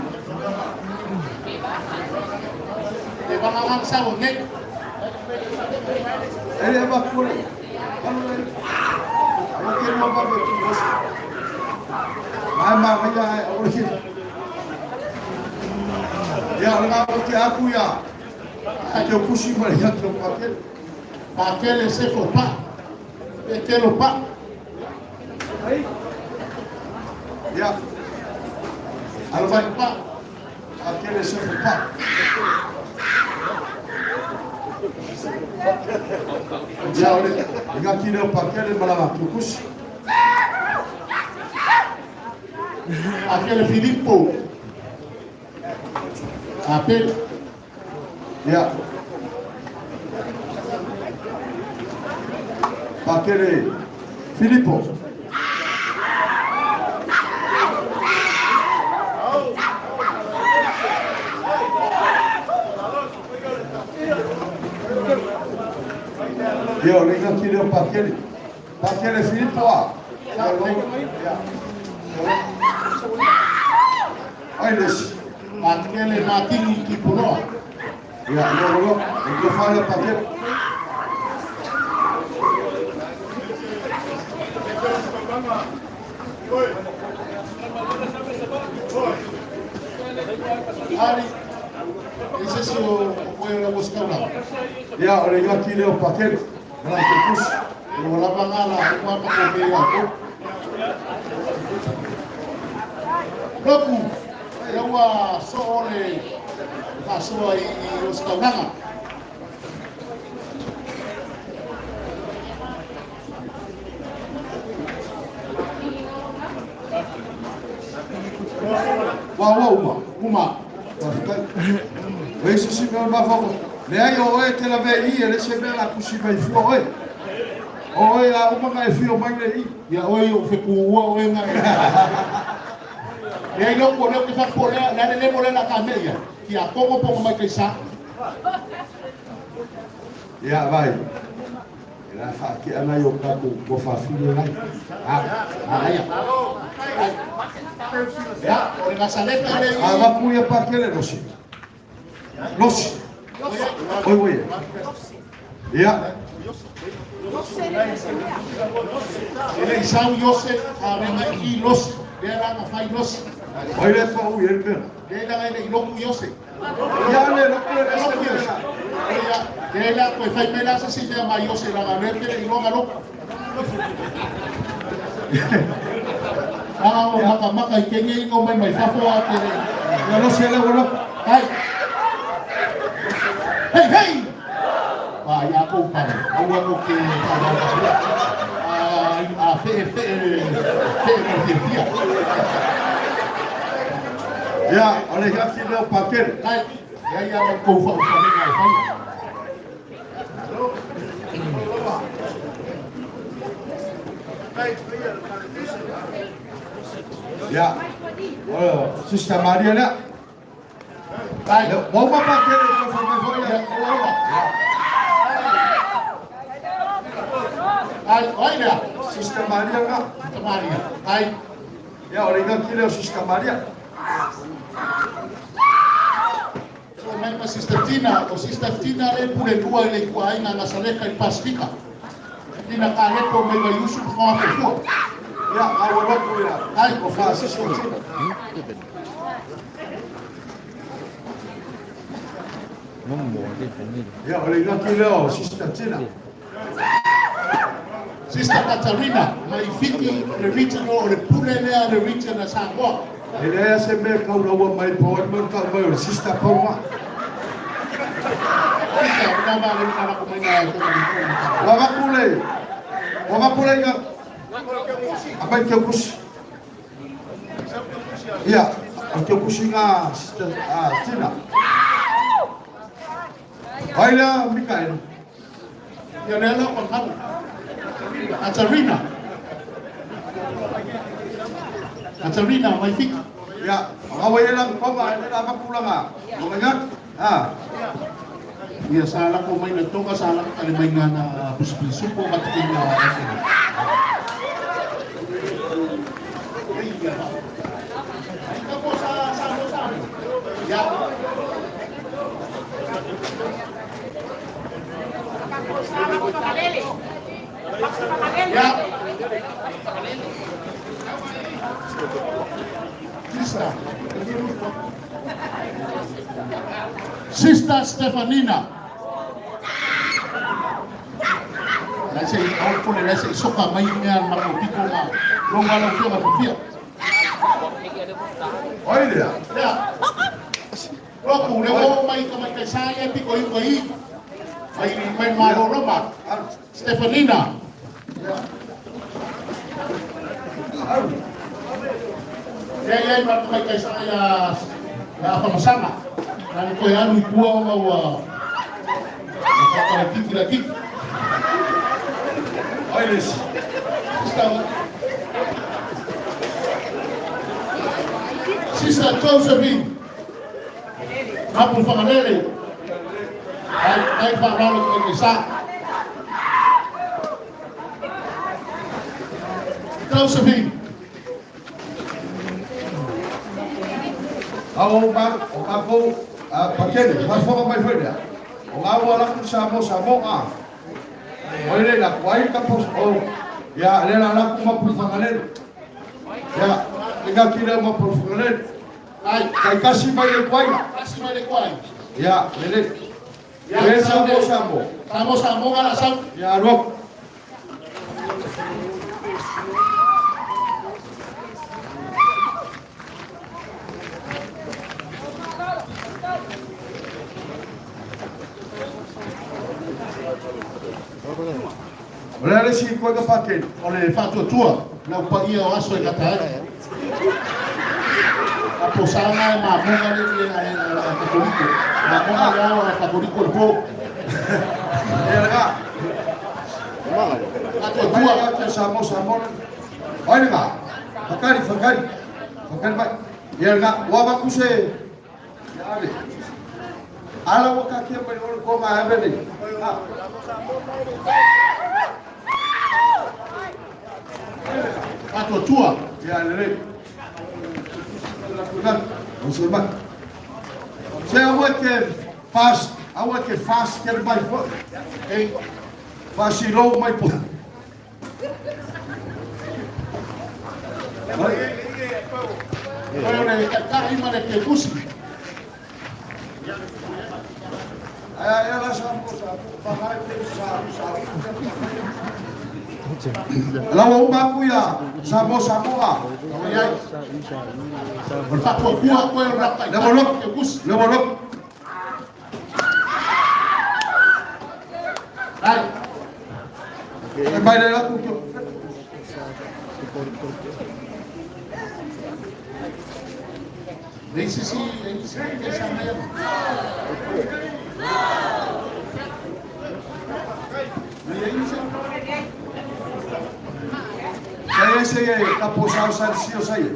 Te van a avanzar un net. Ele va por. Ano ke mo ba be ko. Ai ma ya o le. Ya nga o te aku ya. Ake kushi ma ya ke paket. Paket le se faut pas. Et que le pas. Ya. Alors va pas. Aquele se fait pas. Ya olha, aqui no paquete malama kukush. Aquele Filippo. Appelle. Ya. Paquete Filippo. Yo, liga aqui no paquete. Paquete Filippo. Olha isso. Aquele Martini que pulou. Ya, logo, eu falo paquete. Ali. Esse é o buscar lá. Ya, olha aqui no paquete. Malama kukush. Wala pa nga la, ito ang pakopay ako. Loku, yawa soole, kaso ay ilos ka nga. Wow, Uma, esse se meu bafo. Le ai o e te la vei ele se me la kushi mai fu oi. Oi a uma mai fio mai le. ya oi o fe kuua oi nga. E ai loko leo ke fa pole, na le mole na kameya. Ki a kongo pongo mai kai sa. Ya vai. Ela fa que ana yo ka ko fa filho lai. Aya. Ya, o nga saleta le. Ava kuya pa kele losi. Losi. Oi. Ya. Ele isau yose, a rengi los, de la nga fai los. Oi le pa u yer ben. De la nga iloku yose. Ya le lo que es Iloku yose. De la pues fai pela se si llama yose la nga verte y lo galo. Ah, o maka y kenye no mai fafo a que Ya no se le bueno. Hey! Hey! Vaya compadre, agua lo que a fe Ya, olha aqui no paquete. ya me confa Ya. Olha, Sister Maria né? Vai, Vamos para paquete que foi olha, Sister Maria né? Maria. Vai. Ya, olha aqui no Sister Maria. Mai Sister Tina le pure dua le kuai na saleka i Pasifika. Tina ka le po me Yusuf fa fo. Ya, agora por lá. Ai, O faço isso. Nó mùa cái phần này. Ya, olha aqui no Sister Tina. Sister Katarina, mai fiki le regional le pure le regional Samoa. Ele é sempre que o mai pode montar mai Sister Paula. Wabakule ya. Apa que eu puxo? Ya, que eu puxo na Tina. Olha, Mikael. Ya le lo con tabu. Katarina, mai fiki. Ya, away lang ko ba ina ba kulanga. Mga Iya salah ko may nagtunga salah kalimay nga na puspiso po katikin na ito po sa ya ya Sister Stefanina. Nasa ako po nila sa isuka may nga makupiko nga kung walang fiyo makupia. Oy dia. Ya. Wako lewo may kamay kay saya piko yung kay. May maroroma. Stefanina. Ya may kay saya apa masama. Dan ko yan kuwa wa nakakakit. Oy dis. Sister Josephine. Hapon pangalele. Ay Faaaloaloga Ma le Taumafataga. Josephine. Ako pakene, mas fo mai foi dia. O awa la ku Samoa. Oy le la kwai ka pos o. Ya le la ku mapu fangale. Ya, liga kira mapu fangale. Ay, Kai kasi mai le kwai. kasi may lekway. Ya, le. Ya, Ya Samo. Samo nga na sam. Ya rock. Olha si ko ka paket. Ole fatu tua na upagia o aso e katae. Apo sana ma monga ni na katoliko. Ma monga ya o katoliko po. Ya ka. Fatu tua Tua Samo. Olha ka. Fakari. Ba. Ya ka. Wa ba ku se. Ya le. Ala wa ka kia ba ko ma ave ni. fatu tua. Ya le. Observa. Saya awak ke fast ke bai fo. Fasilo mai po. Ole kakari ma le ke kusi. Ya la Samo. Lawa umaku ya Samoa. Fatu tua ko e rapa. Ke kusi. Lebolok. Ay, Bai le aku. dei sisi ke sama ya. Saya kaposau sarsio saya.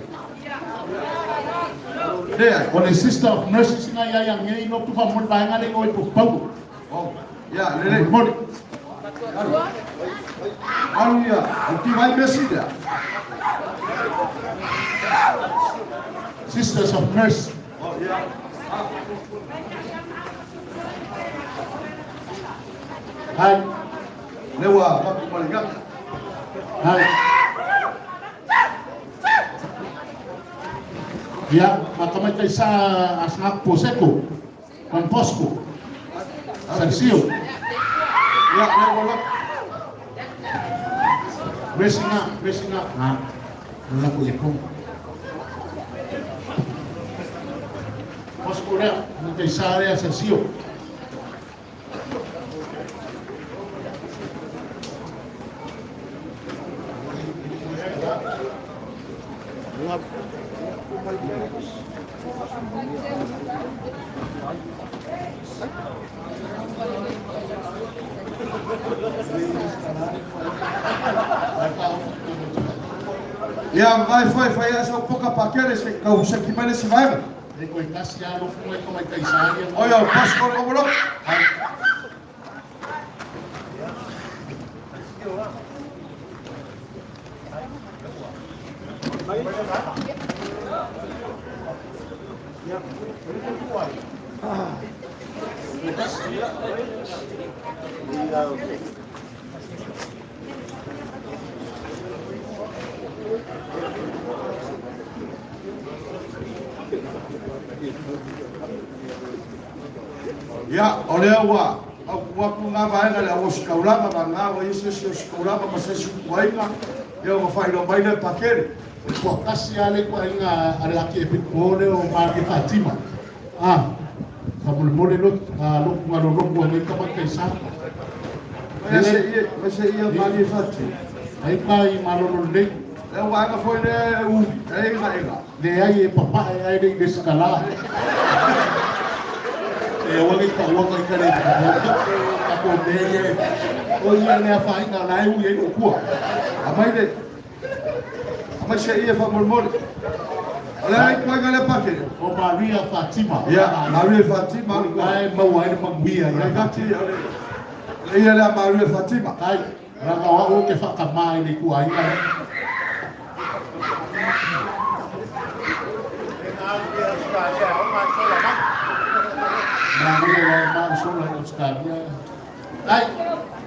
Dea. Ole sister of mercy sina ya yang ngei no tu fa mo ba ngale ko tu pau. Oh, ya, lele. Mo Alu ya, anti vai mesida. sisters of mercy. Oh, ya. Hai, Lewa, papu malinga. hai. Ya, makamay kay sa asnak po seko. Pamposko. Sarsio. Ya, lebolok. Racing up. Ha. Wala ko ito. Posko na, kay sa area Sarsio. Ia vai fai asa poka pakele se kau saki mane se vai. E koe kasi alo kuma e kama kai sari. Oia, pas ko ko lo. Ya, oleh wa, aku ngapa nga le os kaulanga ba nga wa isi os kaulanga ma se su wainga, ya wa fai no mai le pakere. Ko kasi ale ko inga ale aki e pitone o Marke Fatima. Kamul lo ngaro lo ko ni kama kai sa. Mas ia Marke Fatima. Ai pai malolo le. E wa nga foi le ega. Le ai e papa ai de skala. E wali ka waka i kare ka ko meye o ia ne fa ina na u ye ko ku amai se ia fa mol ala ai ko ngale pakere o Maria Fatima ya Maria Fatima ai mau ai ma mia ya gati ia la Maria Fatima ai ranga wa o ke fa ka mai ni ku ai ka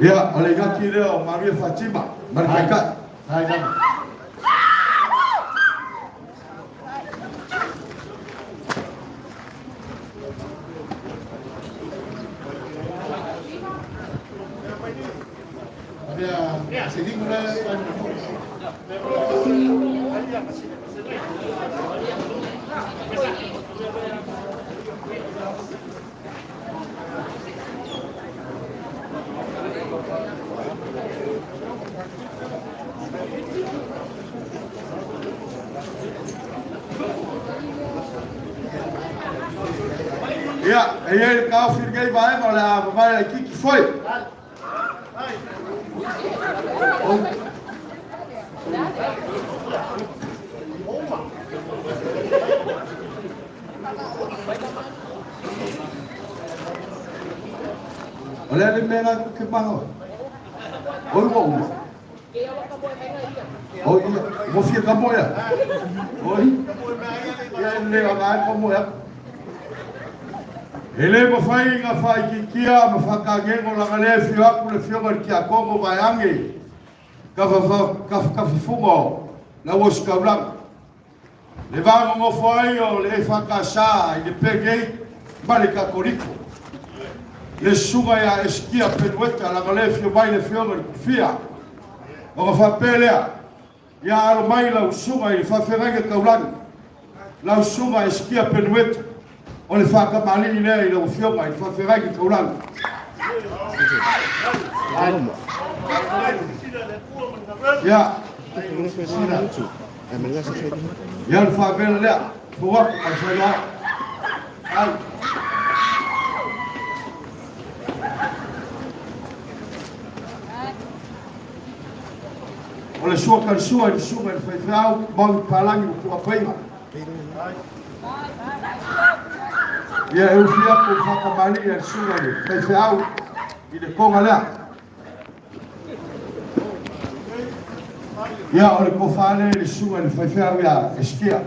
ya, oleh kaki dia Maria Fatima berdekat. Hai kan. Ada sini mulai Ya, ele kau firgai vai vai aqui que foi. Olha ele mera que barro. Oi, uma. Oi, vou ficar moia. Oi. Ele vai como é. Ele mo fai nga fai ki kia mo fakage mo la ngale fi aku le fi ngar kia ko mo bayangi ka fumo na wos kablang le va mo fai o le fakasa i le pegei malika koriko le suga ya eskia penueta la ngale fi mai le fi ngar fia o fa pelea ya al mai la usuga i fa ferenge kablang la usuga eskia penueta o le whaka malini nei le uwhionga i whawhirai ki kauranga. Ia. Ia le whawhela lea. Fua, ai whaila. Ai. O le sua karsua i le sunga i le whaiwhau, mau palangi o kua paima. Ia eu fia ko whakamali e sunga ni, kei whiau i le konga lea. Ia o le ko whane le sunga ni whai whiau ia eskia.